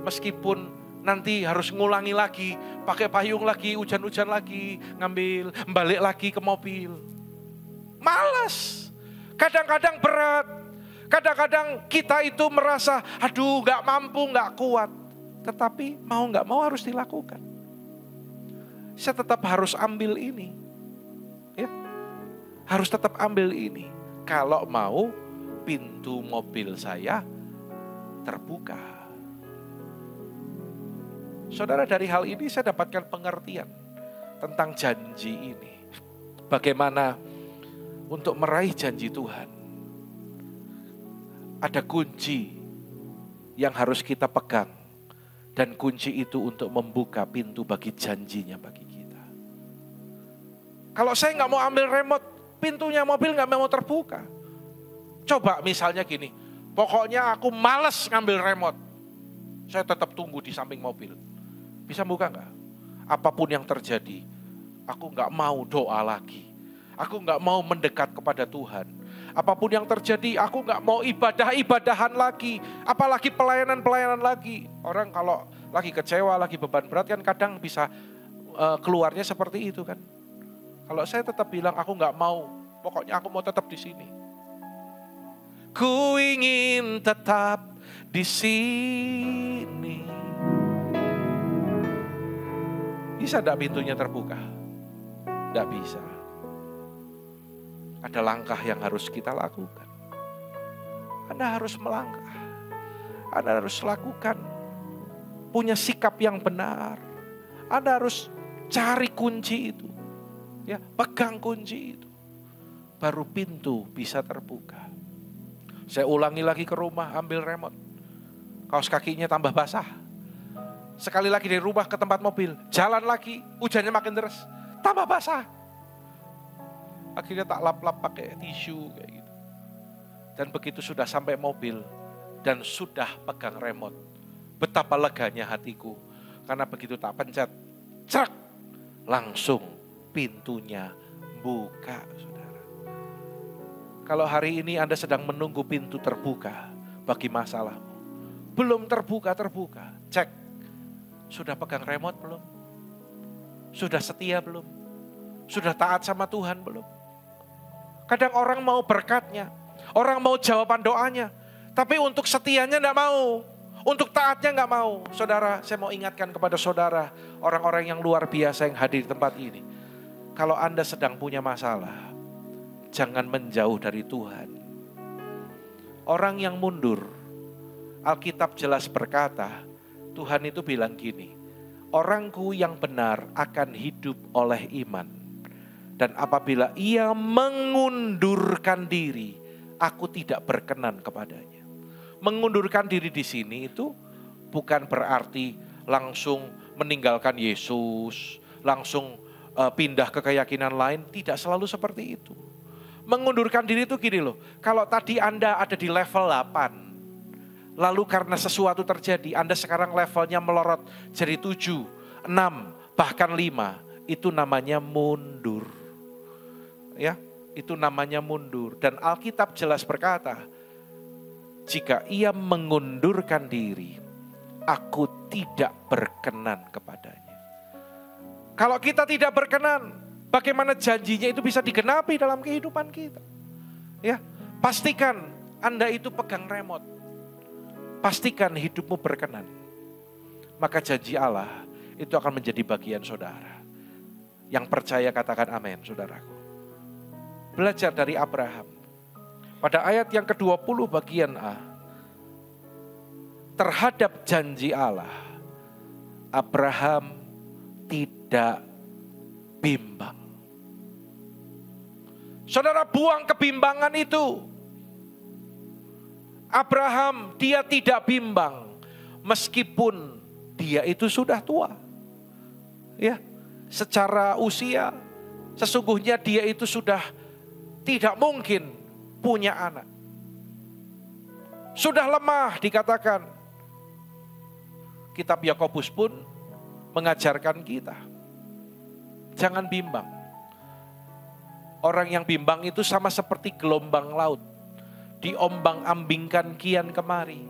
meskipun nanti harus ngulangi lagi, pakai payung lagi, hujan-hujan lagi, ngambil, balik lagi ke mobil. Malas, kadang-kadang berat, kadang-kadang kita itu merasa, aduh gak mampu, gak kuat. Tetapi mau gak mau harus dilakukan. Saya tetap harus ambil ini. Ya, harus tetap ambil ini. Kalau mau pintu mobil saya terbuka. Saudara, dari hal ini saya dapatkan pengertian tentang janji ini. Bagaimana untuk meraih janji Tuhan. Ada kunci yang harus kita pegang. Dan kunci itu untuk membuka pintu bagi janjinya bagi kita. Kalau saya nggak mau ambil remote, pintunya mobil nggak mau terbuka. Coba misalnya gini, pokoknya aku malas ngambil remote. Saya tetap tunggu di samping mobil. Bisa buka nggak? Apapun yang terjadi, aku nggak mau doa lagi. Aku nggak mau mendekat kepada Tuhan. Apapun yang terjadi, aku nggak mau ibadah-ibadahan lagi. Apalagi pelayanan-pelayanan lagi. Orang kalau lagi kecewa, lagi beban berat kan kadang bisa keluarnya seperti itu kan. Kalau saya tetap bilang aku nggak mau, pokoknya aku mau tetap di sini. Ku ingin tetap di sini. Bisa enggak pintunya terbuka? Enggak bisa. Ada langkah yang harus kita lakukan. Anda harus melangkah. Anda harus lakukan. Punya sikap yang benar. Anda harus cari kunci itu. Ya, pegang kunci itu. Baru pintu bisa terbuka. Saya ulangi lagi ke rumah, ambil remote. Kaos kakinya tambah basah. Sekali lagi dari rumah ke tempat mobil, jalan lagi, hujannya makin deras, tambah basah. Akhirnya tak lap-lap pakai tisu kayak gitu. Dan begitu sudah sampai mobil dan sudah pegang remote, betapa leganya hatiku. Karena begitu tak pencet, cerak, langsung pintunya buka, saudara. Kalau hari ini Anda sedang menunggu pintu terbuka bagi masalahmu, belum terbuka, cek. Sudah pegang remote belum? Sudah setia belum? Sudah taat sama Tuhan belum? Kadang orang mau berkatnya, orang mau jawaban doanya, tapi untuk setianya enggak mau, untuk taatnya enggak mau. Saudara, saya mau ingatkan kepada saudara, orang-orang yang luar biasa yang hadir di tempat ini. Kalau Anda sedang punya masalah, jangan menjauh dari Tuhan. Orang yang mundur, Alkitab jelas berkata, Tuhan itu bilang gini, orangku yang benar akan hidup oleh iman. Dan apabila ia mengundurkan diri, aku tidak berkenan kepadanya. Mengundurkan diri di sini itu bukan berarti langsung meninggalkan Yesus, langsung pindah ke keyakinan lain, tidak selalu seperti itu. Mengundurkan diri itu gini loh, kalau tadi Anda ada di level 8, lalu karena sesuatu terjadi, Anda sekarang levelnya melorot jadi 7, 6, bahkan 5. Itu namanya mundur. Ya, itu namanya mundur. Dan Alkitab jelas berkata, jika ia mengundurkan diri, aku tidak berkenan kepadanya. Kalau kita tidak berkenan, bagaimana janjinya itu bisa digenapi dalam kehidupan kita? Ya, pastikan Anda itu pegang remote. Pastikan hidupmu berkenan. Maka janji Allah, itu akan menjadi bagian saudara. Yang percaya katakan amin, saudaraku. Belajar dari Abraham. Pada ayat yang ke-20 bagian A, terhadap janji Allah, Abraham tidak bimbang. Saudara, buang kebimbangan itu. Abraham, dia tidak bimbang meskipun dia itu sudah tua. Ya, secara usia sesungguhnya dia itu sudah tidak mungkin punya anak. Sudah lemah dikatakan. Kitab Yakobus pun mengajarkan kita, jangan bimbang. Orang yang bimbang itu sama seperti gelombang laut, diombang-ambingkan kian kemari.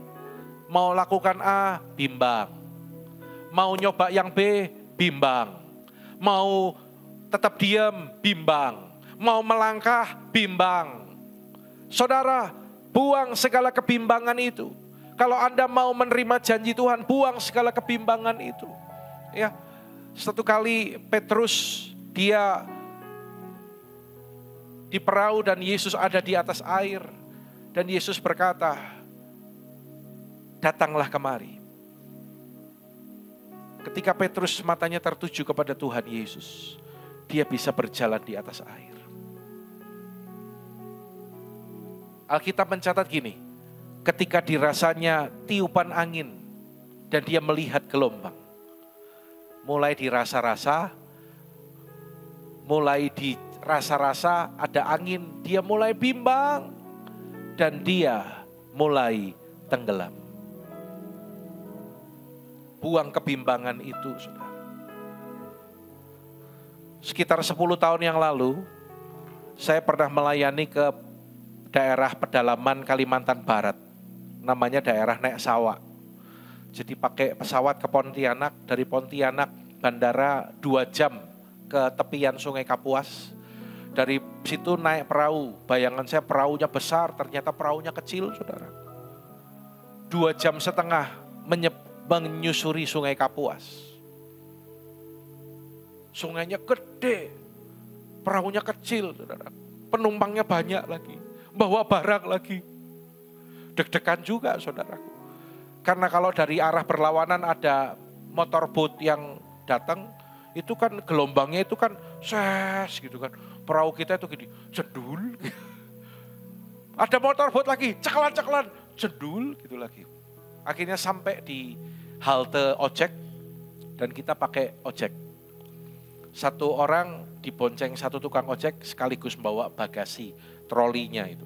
Mau lakukan A, bimbang. Mau nyoba yang B, bimbang. Mau tetap diam, bimbang. Mau melangkah, bimbang. Saudara, buang segala kebimbangan itu. Kalau Anda mau menerima janji Tuhan, buang segala kebimbangan itu. Ya, satu kali Petrus dia di perahu dan Yesus ada di atas air. Dan Yesus berkata, datanglah kemari. Ketika Petrus matanya tertuju kepada Tuhan Yesus, dia bisa berjalan di atas air. Alkitab mencatat gini, ketika dirasanya tiupan angin dan dia melihat gelombang, mulai dirasa-rasa, ada angin, dia mulai bimbang dan dia mulai tenggelam. Buang kebimbangan itu, saudara. Sekitar 10 tahun yang lalu, saya pernah melayani ke daerah pedalaman Kalimantan Barat. Namanya daerah Nek Sawa. Jadi pakai pesawat ke Pontianak, dari Pontianak bandara 2 jam ke tepian Sungai Kapuas. Dari situ naik perahu, bayangan saya perahunya besar, ternyata perahunya kecil, saudara. 2,5 jam menyusuri Sungai Kapuas. Sungainya gede, perahunya kecil, saudara. Penumpangnya banyak lagi, bawa barang lagi. Deg-degan juga, saudaraku. Karena kalau dari arah berlawanan ada motorboat yang datang, itu kan gelombangnya itu kan ses gitu kan. Perahu kita itu gini, jendul. Ada motorboat lagi, ceklan-ceklan, jendul gitu lagi. Akhirnya sampai di halte ojek dan kita pakai ojek. Satu orang dibonceng satu tukang ojek sekaligus membawa bagasi, trolinya itu.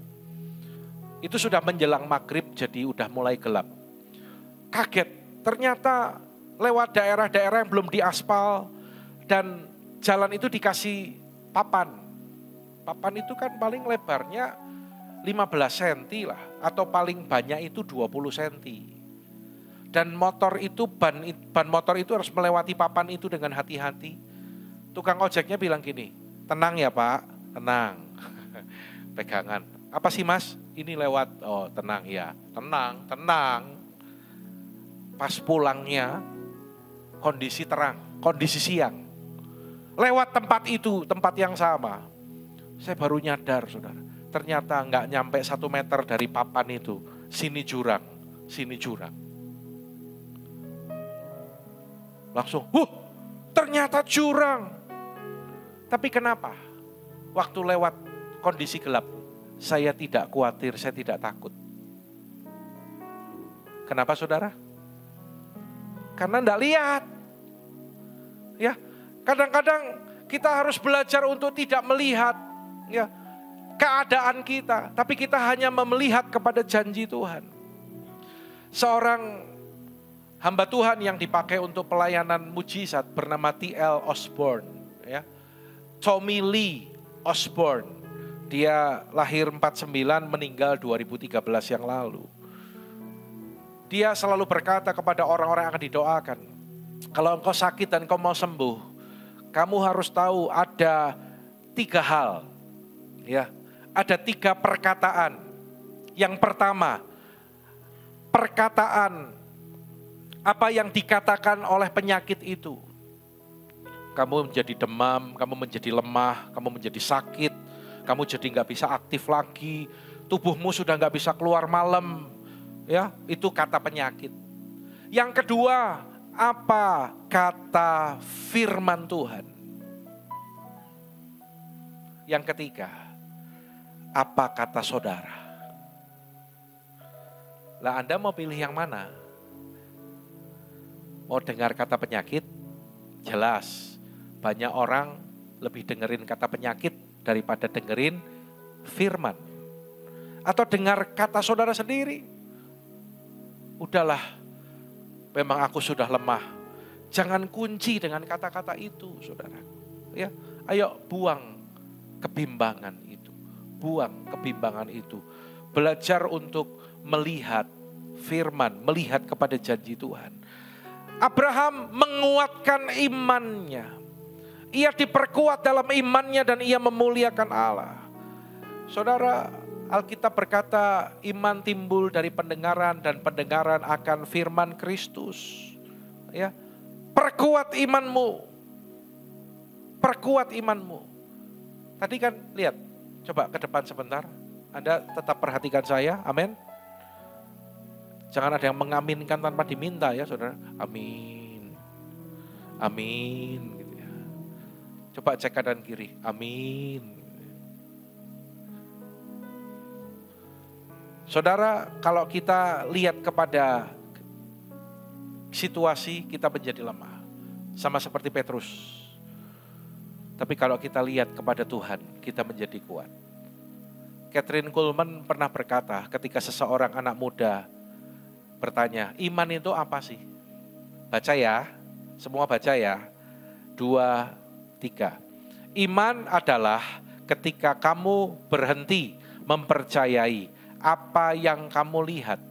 Itu sudah menjelang maghrib jadi udah mulai gelap. Kaget, ternyata lewat daerah-daerah yang belum diaspal dan jalan itu dikasih papan. Papan itu kan paling lebarnya 15 cm lah, atau paling banyak itu 20 cm. Dan motor itu, ban motor itu harus melewati papan itu dengan hati-hati. Tukang ojeknya bilang gini, tenang ya Pak, tenang. Pegangan, apa sih Mas? Ini lewat, oh tenang ya, tenang. Pas pulangnya, kondisi terang, kondisi siang. Lewat tempat itu, tempat yang sama. Saya baru nyadar, saudara. Ternyata nggak nyampe 1 meter dari papan itu. Sini jurang, sini jurang. Langsung, ternyata jurang. Tapi kenapa? Waktu lewat kondisi gelap, saya tidak khawatir, saya tidak takut. Kenapa saudara? Karena enggak lihat. Ya, kadang-kadang kita harus belajar untuk tidak melihat ya keadaan kita, tapi kita hanya melihat kepada janji Tuhan. Seorang hamba Tuhan yang dipakai untuk pelayanan mujizat bernama T.L. Osborne, ya. Tommy Lee Osborne. Dia lahir 49, meninggal 2013 yang lalu. Dia selalu berkata kepada orang-orang yang akan didoakan, kalau engkau sakit dan engkau mau sembuh, kamu harus tahu ada 3 hal. Ya, ada 3 perkataan. Yang pertama, perkataan Apa yang dikatakan oleh penyakit itu. Kamu menjadi demam, kamu menjadi lemah, kamu menjadi sakit, kamu jadi nggak bisa aktif lagi, tubuhmu sudah nggak bisa keluar malam, ya itu kata penyakit. Yang kedua, apa kata firman Tuhan? Yang ketiga, apa kata saudara? Lah Anda mau pilih yang mana? Mau dengar kata penyakit? Jelas, banyak orang lebih dengerin kata penyakit daripada dengerin firman. Atau dengar kata saudara sendiri. Udahlah, memang aku sudah lemah. Jangan kunci dengan kata-kata itu, saudara. Ya, ayo buang kebimbangan itu. Buang kebimbangan itu. Belajar untuk melihat firman, melihat kepada janji Tuhan. Abraham menguatkan imannya. Ia diperkuat dalam imannya dan ia memuliakan Allah. Saudara, Alkitab berkata iman timbul dari pendengaran dan pendengaran akan firman Kristus. Ya, perkuat imanmu. Perkuat imanmu. Tadi kan lihat, coba ke depan sebentar. Anda tetap perhatikan saya, amin. Jangan ada yang mengaminkan tanpa diminta ya saudara. Amin. Amin. Gitu ya. Coba cek kanan kiri. Amin. Saudara, kalau kita lihat kepada situasi, kita menjadi lemah. Sama seperti Petrus. Tapi kalau kita lihat kepada Tuhan, kita menjadi kuat. Kathryn Kuhlman pernah berkata ketika seseorang anak muda bertanya, iman itu apa sih? Baca ya, semua baca ya. 2, 3. Iman adalah ketika kamu berhenti mempercayai apa yang kamu lihat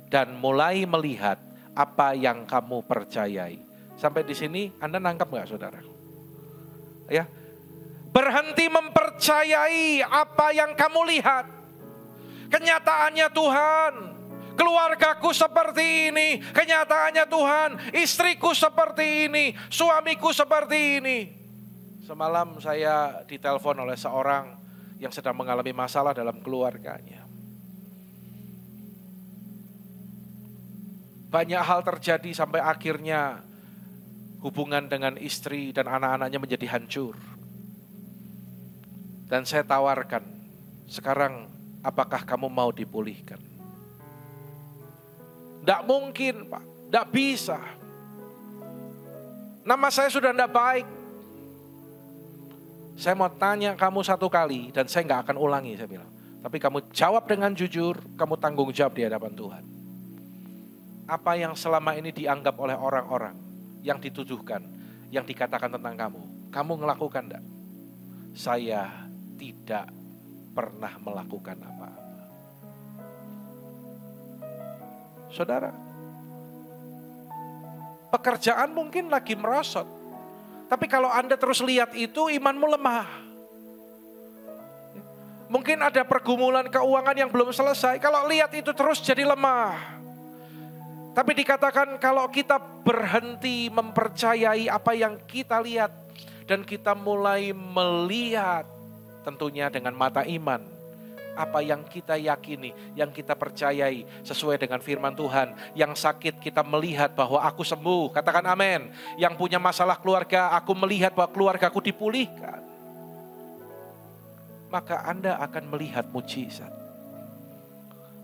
dan mulai melihat apa yang kamu percayai. Sampai di sini Anda nangkap nggak, saudara? Ya, berhenti mempercayai apa yang kamu lihat. Kenyataannya Tuhan, keluargaku seperti ini. Kenyataannya Tuhan, istriku seperti ini, suamiku seperti ini. Semalam saya ditelepon oleh seorang yang sedang mengalami masalah dalam keluarganya. Banyak hal terjadi sampai akhirnya hubungan dengan istri dan anak-anaknya menjadi hancur. Dan saya tawarkan, sekarang apakah kamu mau dipulihkan? Tidak mungkin Pak, tidak bisa. Nama saya sudah tidak baik. Saya mau tanya kamu satu kali dan saya nggak akan ulangi, saya bilang. Tapi kamu jawab dengan jujur, kamu tanggung jawab di hadapan Tuhan. Apa yang selama ini dianggap oleh orang-orang, yang dituduhkan, yang dikatakan tentang kamu ngelakukan enggak? Saya tidak pernah melakukan apa-apa. Saudara, pekerjaan mungkin lagi merosot, tapi kalau Anda terus lihat itu, imanmu lemah. Mungkin ada pergumulan keuangan yang belum selesai, kalau lihat itu terus jadi lemah. Tapi dikatakan kalau kita berhenti mempercayai apa yang kita lihat dan kita mulai melihat tentunya dengan mata iman apa yang kita yakini, yang kita percayai sesuai dengan firman Tuhan. Yang sakit kita melihat bahwa aku sembuh, katakan amin. Yang punya masalah keluarga, aku melihat bahwa keluargaku dipulihkan. Maka Anda akan melihat mujizat.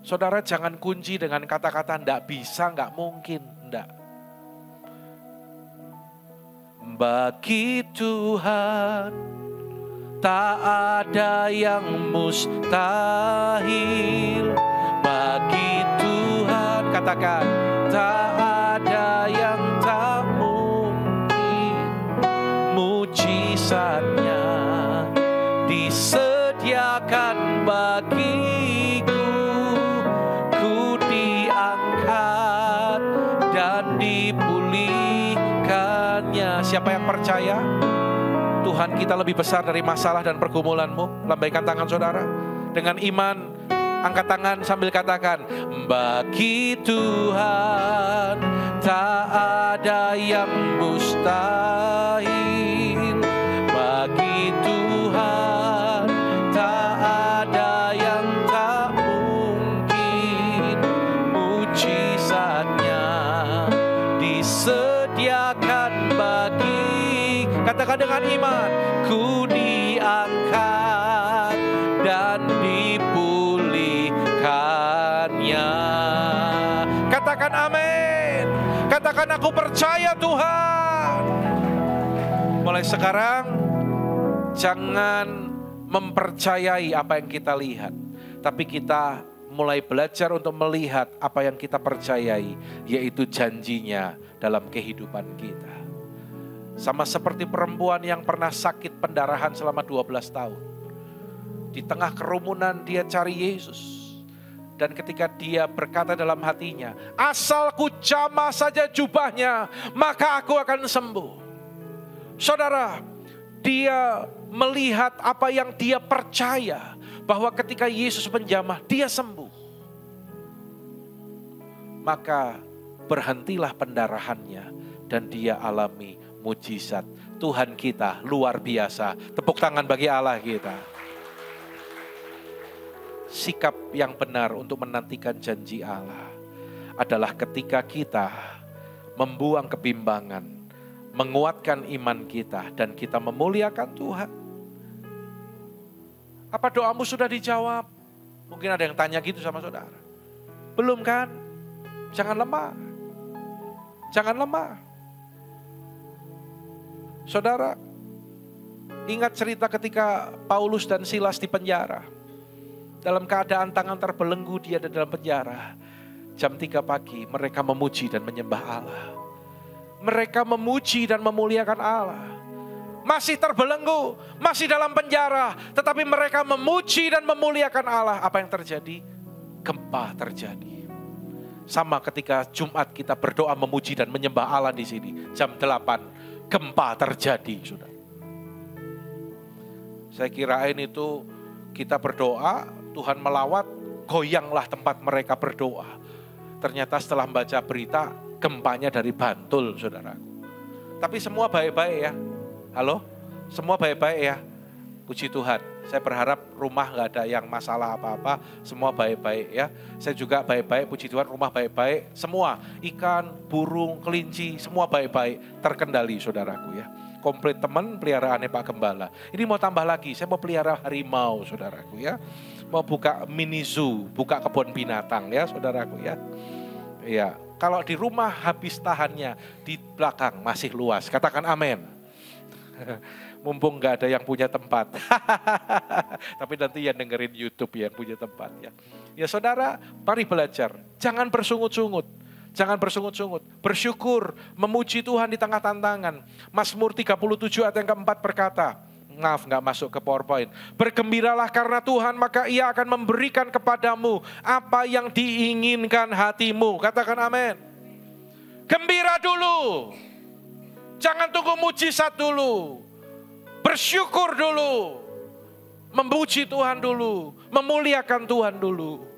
Saudara, jangan kunci dengan kata-kata enggak bisa, enggak mungkin, enggak. Bagi Tuhan tak ada yang mustahil. Bagi Tuhan, katakan, tak ada yang tak mungkin. Mujizatnya disediakan bagiku. Dan dipulihkannya. Siapa yang percaya Tuhan kita lebih besar dari masalah dan pergumulanmu? Lambaikan tangan saudara. Dengan iman Angkat tangan sambil katakan, bagi Tuhan tak ada yang mustahil. Bagi Tuhan tak ada yang tak mungkin. Mujizatnya disediakan bagi, katakan dengan iman, ku diangkat dan dipulihkannya. Katakan amin. Katakan aku percaya Tuhan. Mulai sekarang jangan mempercayai apa yang kita lihat, tapi kita mulai belajar untuk melihat apa yang kita percayai, yaitu janjinya dalam kehidupan kita. Sama seperti perempuan yang pernah sakit pendarahan selama 12 tahun. Di tengah kerumunan dia cari Yesus. Dan ketika dia berkata dalam hatinya, asal ku jamah saja jubahnya, maka aku akan sembuh. Saudara, dia melihat apa yang dia percaya, bahwa ketika Yesus menjamah, dia sembuh. Maka berhentilah pendarahannya dan dia alami mujizat. Tuhan kita luar biasa. Tepuk tangan bagi Allah kita. Sikap yang benar untuk menantikan janji Allah adalah ketika kita membuang kebimbangan, menguatkan iman kita, dan kita memuliakan Tuhan. Apa doamu sudah dijawab? Mungkin ada yang tanya gitu sama saudara. Belum kan? Jangan lemah. Jangan lemah. Saudara, ingat cerita ketika Paulus dan Silas di penjara. Dalam keadaan tangan terbelenggu dia ada dalam penjara. Jam 3 pagi mereka memuji dan menyembah Allah. Mereka memuji dan memuliakan Allah. Masih terbelenggu, masih dalam penjara, tetapi mereka memuji dan memuliakan Allah. Apa yang terjadi? Gempa terjadi. Sama ketika Jumat kita berdoa memuji dan menyembah Allah di sini. Jam 8 gempa terjadi, Saudara. Saya kirain itu kita berdoa, Tuhan melawat, goyanglah tempat mereka berdoa. Ternyata setelah membaca berita, gempanya dari Bantul, saudaraku. Tapi semua baik-baik ya. Halo? Semua baik-baik ya. Puji Tuhan. Saya berharap rumah gak ada yang masalah apa-apa. Semua baik-baik ya. Saya juga baik-baik, puji Tuhan, rumah baik-baik. Semua, ikan, burung, kelinci, semua baik-baik. Terkendali, saudaraku ya. Komplit teman peliharaannya Pak Gembala. Ini mau tambah lagi, saya mau pelihara harimau, saudaraku ya. Mau buka mini zoo, buka kebun binatang ya, saudaraku ya. Ya, kalau di rumah habis tahannya, di belakang masih luas. Katakan amin. Mumpung gak ada yang punya tempat. Tapi nanti yang dengerin YouTube yang punya tempat ya. Ya saudara, mari belajar. Jangan bersungut-sungut. Jangan bersungut-sungut, bersyukur, memuji Tuhan di tengah tantangan. Mazmur 37 ayat yang keempat berkata, maaf gak masuk ke PowerPoint. Bergembiralah karena Tuhan, maka Ia akan memberikan kepadamu apa yang diinginkan hatimu. Katakan amin. Gembira dulu. Jangan tunggu mujizat dulu. Bersyukur dulu. Memuji Tuhan dulu. Memuliakan Tuhan dulu.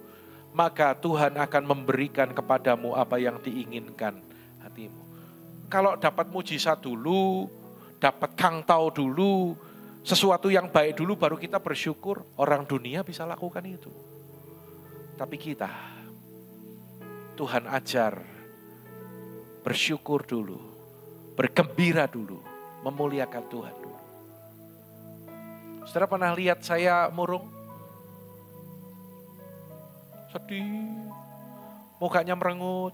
Maka Tuhan akan memberikan kepadamu apa yang diinginkan hatimu. Kalau dapat mujizat dulu, dapat kangtau dulu, sesuatu yang baik dulu baru kita bersyukur, orang dunia bisa lakukan itu. Tapi kita, Tuhan ajar bersyukur dulu, bergembira dulu, memuliakan Tuhan dulu. Saudara pernah lihat saya murung? Sedih, mukanya merengut.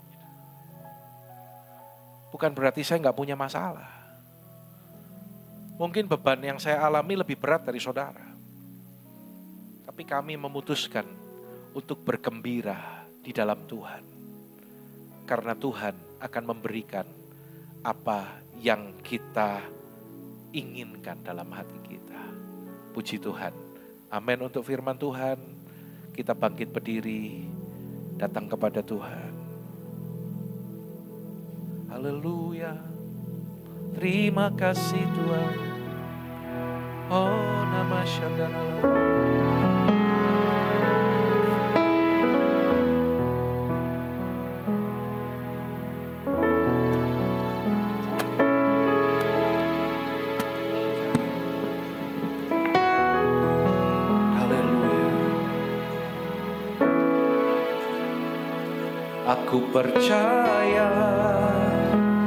Bukan berarti saya nggak punya masalah. Mungkin beban yang saya alami lebih berat dari saudara. Tapi kami memutuskan untuk bergembira di dalam Tuhan. Karena Tuhan akan memberikan apa yang kita inginkan dalam hati kita. Puji Tuhan. Amin untuk firman Tuhan. Kita bangkit berdiri, datang kepada Tuhan. Haleluya. Terima kasih Tuhan. Oh nama syadana. Aku percaya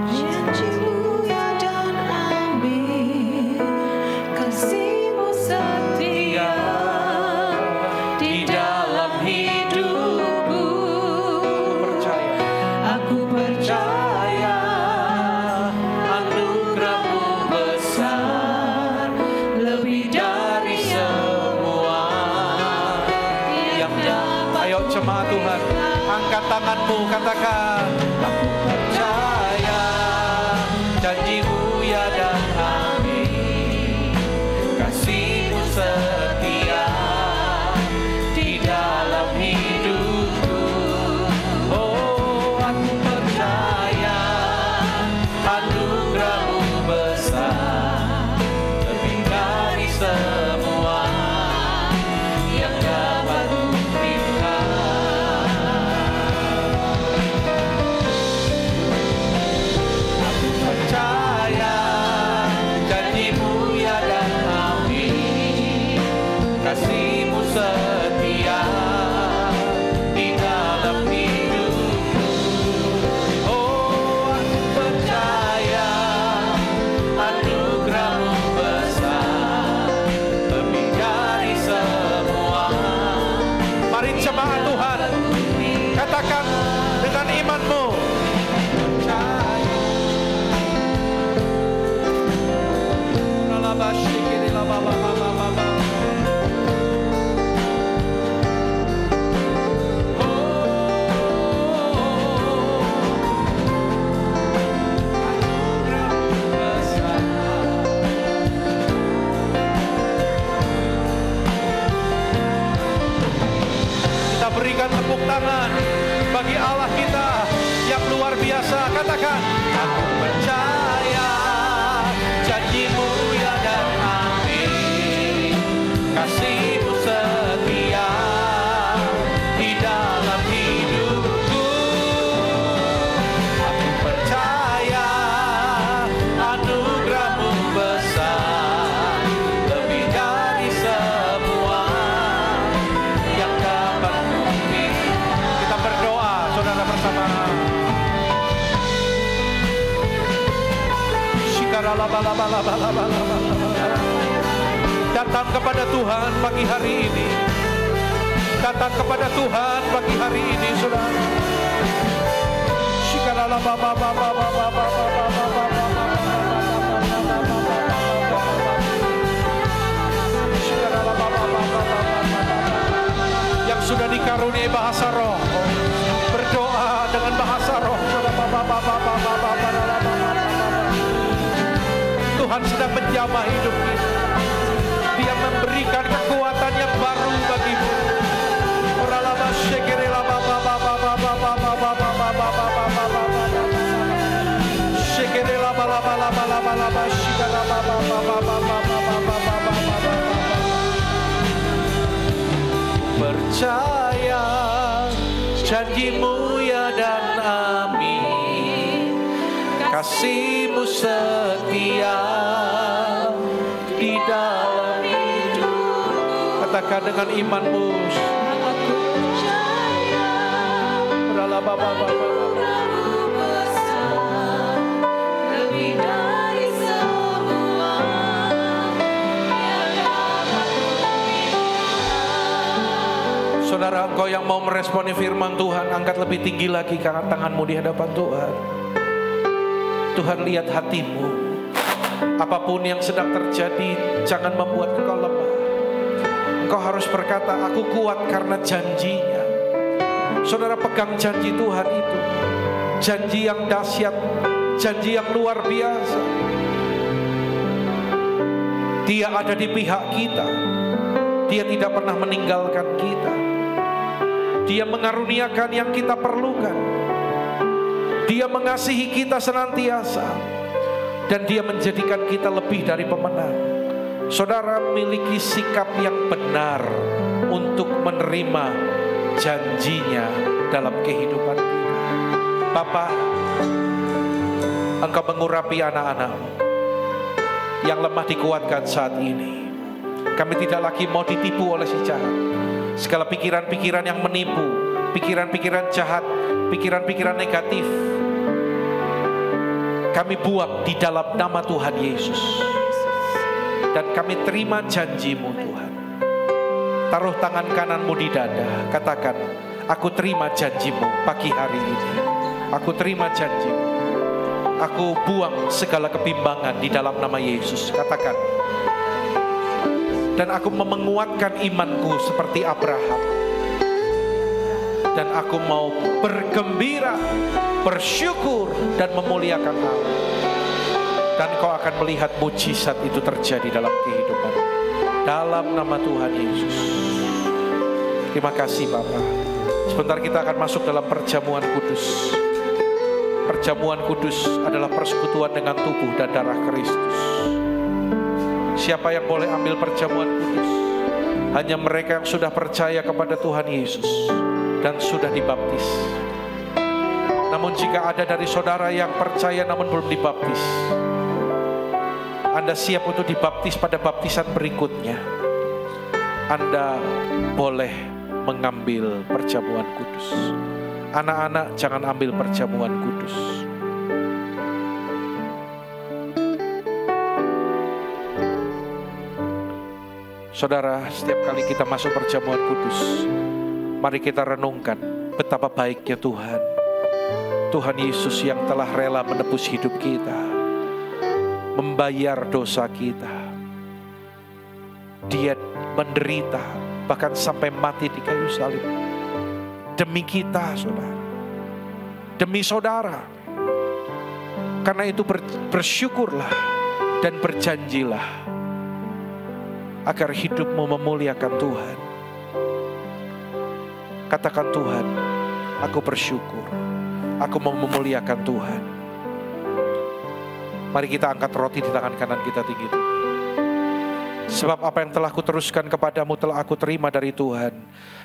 Janji-Mu ya dan amin, kasih-Mu setia di dalam hidupku. Aku percaya anugerah-Mu besar, lebih dari semua yang dapat. Ayo jemaat Tuhan, angkat tanganmu, katakan, aku percaya janji-Mu ya dan amin, kasih-Mu setia di dalam hidupku. Oh, aku percaya anugerah-Mu besar, lebih dari semua yang dapat kupikirkan. Aku percaya janji-Mu ya dan amin, kasih-Mu setia di dalam hidupku. Oh, aku percaya anugerah-Mu besar, lebih dari semua. Mari jemaat Tuhan, katakan dengan imanmu, kita berikan tepuk tangan bagi Allah kita yang luar biasa. Katakan, aku percaya janji-Mu ya dan amin, kasih-Mu setia di dalam hidupku. Aku percaya anugerah-Mu besar, lebih dari semua yang dapat kupikirkan. Kita berdoa, saudara, bersama. Datang kepada Tuhan pagi hari ini. Datang kepada Tuhan pagi hari ini, saudara. Yang sudah dikaruniai bahasa roh, berdoa dengan bahasa roh. Tuhan sedang menjamah hidup kita. Dia memberikan kekuatan yang baru bagimu. Percaya janji-Mu ya dan amin, kasih-Mu setia di dalam hidup. Katakan dengan imanmu, aku percaya anugerah-Mu besar, lebih dari semua yang dapat kupikirkan. Saudara, engkau yang mau meresponi firman Tuhan, angkat lebih tinggi lagi karena tanganmu di hadapan Tuhan. Tuhan lihat hatimu. Apapun yang sedang terjadi, jangan membuat engkau lemah. Engkau harus berkata, aku kuat karena janjinya. Saudara, pegang janji Tuhan itu. Janji yang dahsyat, janji yang luar biasa. Dia ada di pihak kita. Dia tidak pernah meninggalkan kita. Dia mengaruniakan yang kita perlukan. Dia mengasihi kita senantiasa. Dan Dia menjadikan kita lebih dari pemenang. Saudara, miliki sikap yang benar untuk menerima janjinya dalam kehidupan kita. Bapa, Engkau mengurapi anak-anak-Mu yang lemah, dikuatkan saat ini. Kami tidak lagi mau ditipu oleh si jahat. Segala pikiran-pikiran yang menipu, pikiran-pikiran jahat, pikiran-pikiran negatif, kami buang di dalam nama Tuhan Yesus. Dan kami terima janji-Mu Tuhan. Taruh tangan kananmu di dada, katakan, aku terima janji-Mu pagi hari ini. Aku terima janji-Mu. Aku buang segala kebimbangan di dalam nama Yesus. Katakan. Dan aku menguatkan imanku seperti Abraham. Dan aku mau bergembira, bersyukur, dan memuliakan Allah. Dan kau akan melihat mujizat itu terjadi dalam kehidupan. Dalam nama Tuhan Yesus. Terima kasih Bapa. Sebentar kita akan masuk dalam perjamuan kudus. Perjamuan kudus adalah persekutuan dengan tubuh dan darah Kristus. Siapa yang boleh ambil perjamuan kudus? Hanya mereka yang sudah percaya kepada Tuhan Yesus dan sudah dibaptis. Namun jika ada dari saudara yang percaya namun belum dibaptis, Anda siap untuk dibaptis pada baptisan berikutnya, Anda boleh mengambil perjamuan kudus. Anak-anak jangan ambil perjamuan kudus. Saudara, setiap kali kita masuk perjamuan kudus, mari kita renungkan betapa baiknya Tuhan. Tuhan Yesus yang telah rela menebus hidup kita, membayar dosa kita. Dia menderita, bahkan sampai mati di kayu salib. Demi kita, saudara. Demi saudara. Karena itu bersyukurlah dan berjanjilah agar hidupmu memuliakan Tuhan. Katakan, Tuhan, aku bersyukur. Aku mau memuliakan Tuhan. Mari kita angkat roti di tangan kanan kita tinggi-tinggi. Sebab apa yang telah kuteruskan kepadamu telah aku terima dari Tuhan,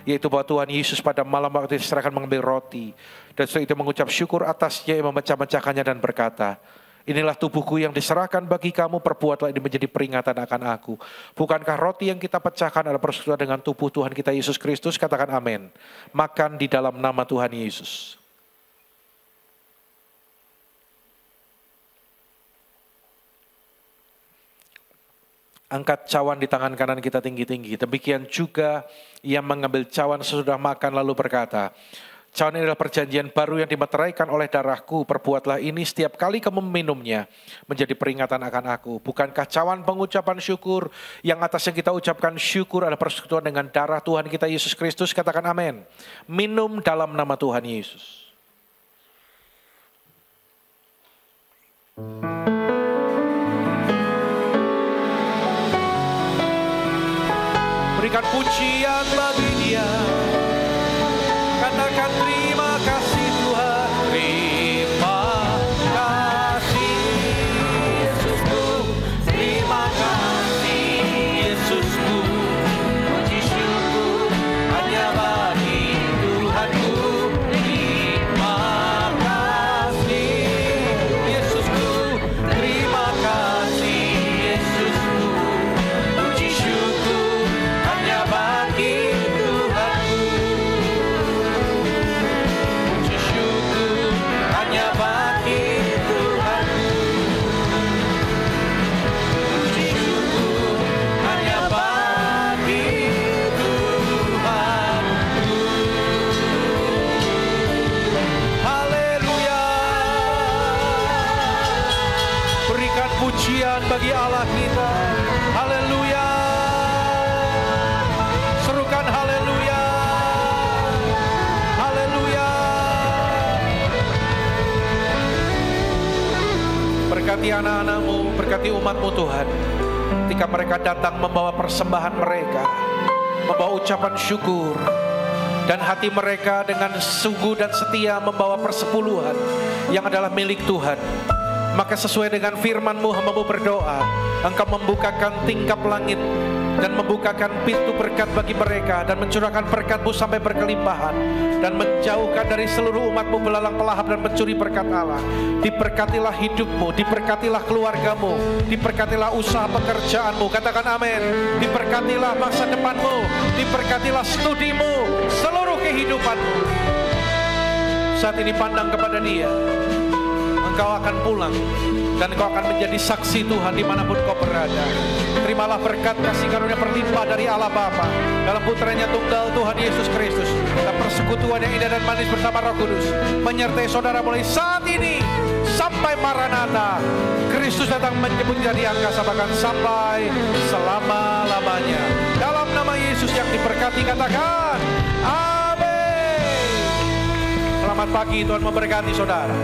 yaitu bahwa Tuhan Yesus pada malam waktu diserahkan mengambil roti, dan setelah itu mengucap syukur atasnya, memecah-mecahkannya dan berkata, inilah tubuhku yang diserahkan bagi kamu, perbuatlah ini menjadi peringatan akan aku. Bukankah roti yang kita pecahkan adalah persekutuan dengan tubuh Tuhan kita Yesus Kristus? Katakan amin. Makan di dalam nama Tuhan Yesus. Angkat cawan di tangan kanan kita tinggi-tinggi. Demikian juga ia mengambil cawan sesudah makan lalu berkata, cawan ini adalah perjanjian baru yang dimeteraikan oleh darahku. Perbuatlah ini setiap kali kamu meminumnya menjadi peringatan akan aku. Bukankah cawan pengucapan syukur yang atas yang kita ucapkan syukur adalah persekutuan dengan darah Tuhan kita Yesus Kristus? Katakan amin. Minum dalam nama Tuhan Yesus. Berikan pujian bagi Dia. Katakan terima kasih Tuhan. Terima kasih Yesusku. Terima kasih Yesusku. Puji syukur hanya bagi Tuhanku. Terima kasih Yesusku. Terima kasih Yesusku. Puji syukur hanya bagi Tuhanku. Puji syukur hanya bagi Tuhanku. Puji syukur hanya bagi Tuhanku. Haleluya. Berikan pujian bagi Allah kita. Haleluya. Serukan haleluya. Haleluya. Berkati anak-anakmu, berkati umatmu Tuhan. Ketika mereka datang membawa persembahan mereka, membawa ucapan syukur, dan hati mereka dengan sungguh dan setia membawa persepuluhan yang adalah milik Tuhan, maka sesuai dengan firman-Mu, hamba-Mu berdoa, Engkau membukakan tingkap langit dan membukakan pintu berkat bagi mereka dan mencurahkan berkat-Mu sampai berkelimpahan dan menjauhkan dari seluruh umat-Mu belalang pelahap dan pencuri berkat Allah. Diberkatilah hidupmu, diberkatilah keluargamu, diberkatilah usaha pekerjaanmu. Katakan amin. Diberkatilah masa depanmu, diberkatilah studimu, seluruh kehidupanmu. saat ini pandang kepada dia. Engkau akan pulang dan engkau akan menjadi saksi Tuhan dimanapun kau berada. Terimalah berkat kasih karunia berlimpah dari Allah Bapa dalam putranya tunggal Tuhan Yesus Kristus, dan persekutuan yang indah dan manis bersama Roh Kudus menyertai saudara mulai saat ini sampai Maranatha. Kristus datang menjemput dari angkasa, bahkan sampai selama-lamanya. Dalam nama Yesus yang diberkati katakan amin. Selamat pagi, Tuhan memberkati saudara.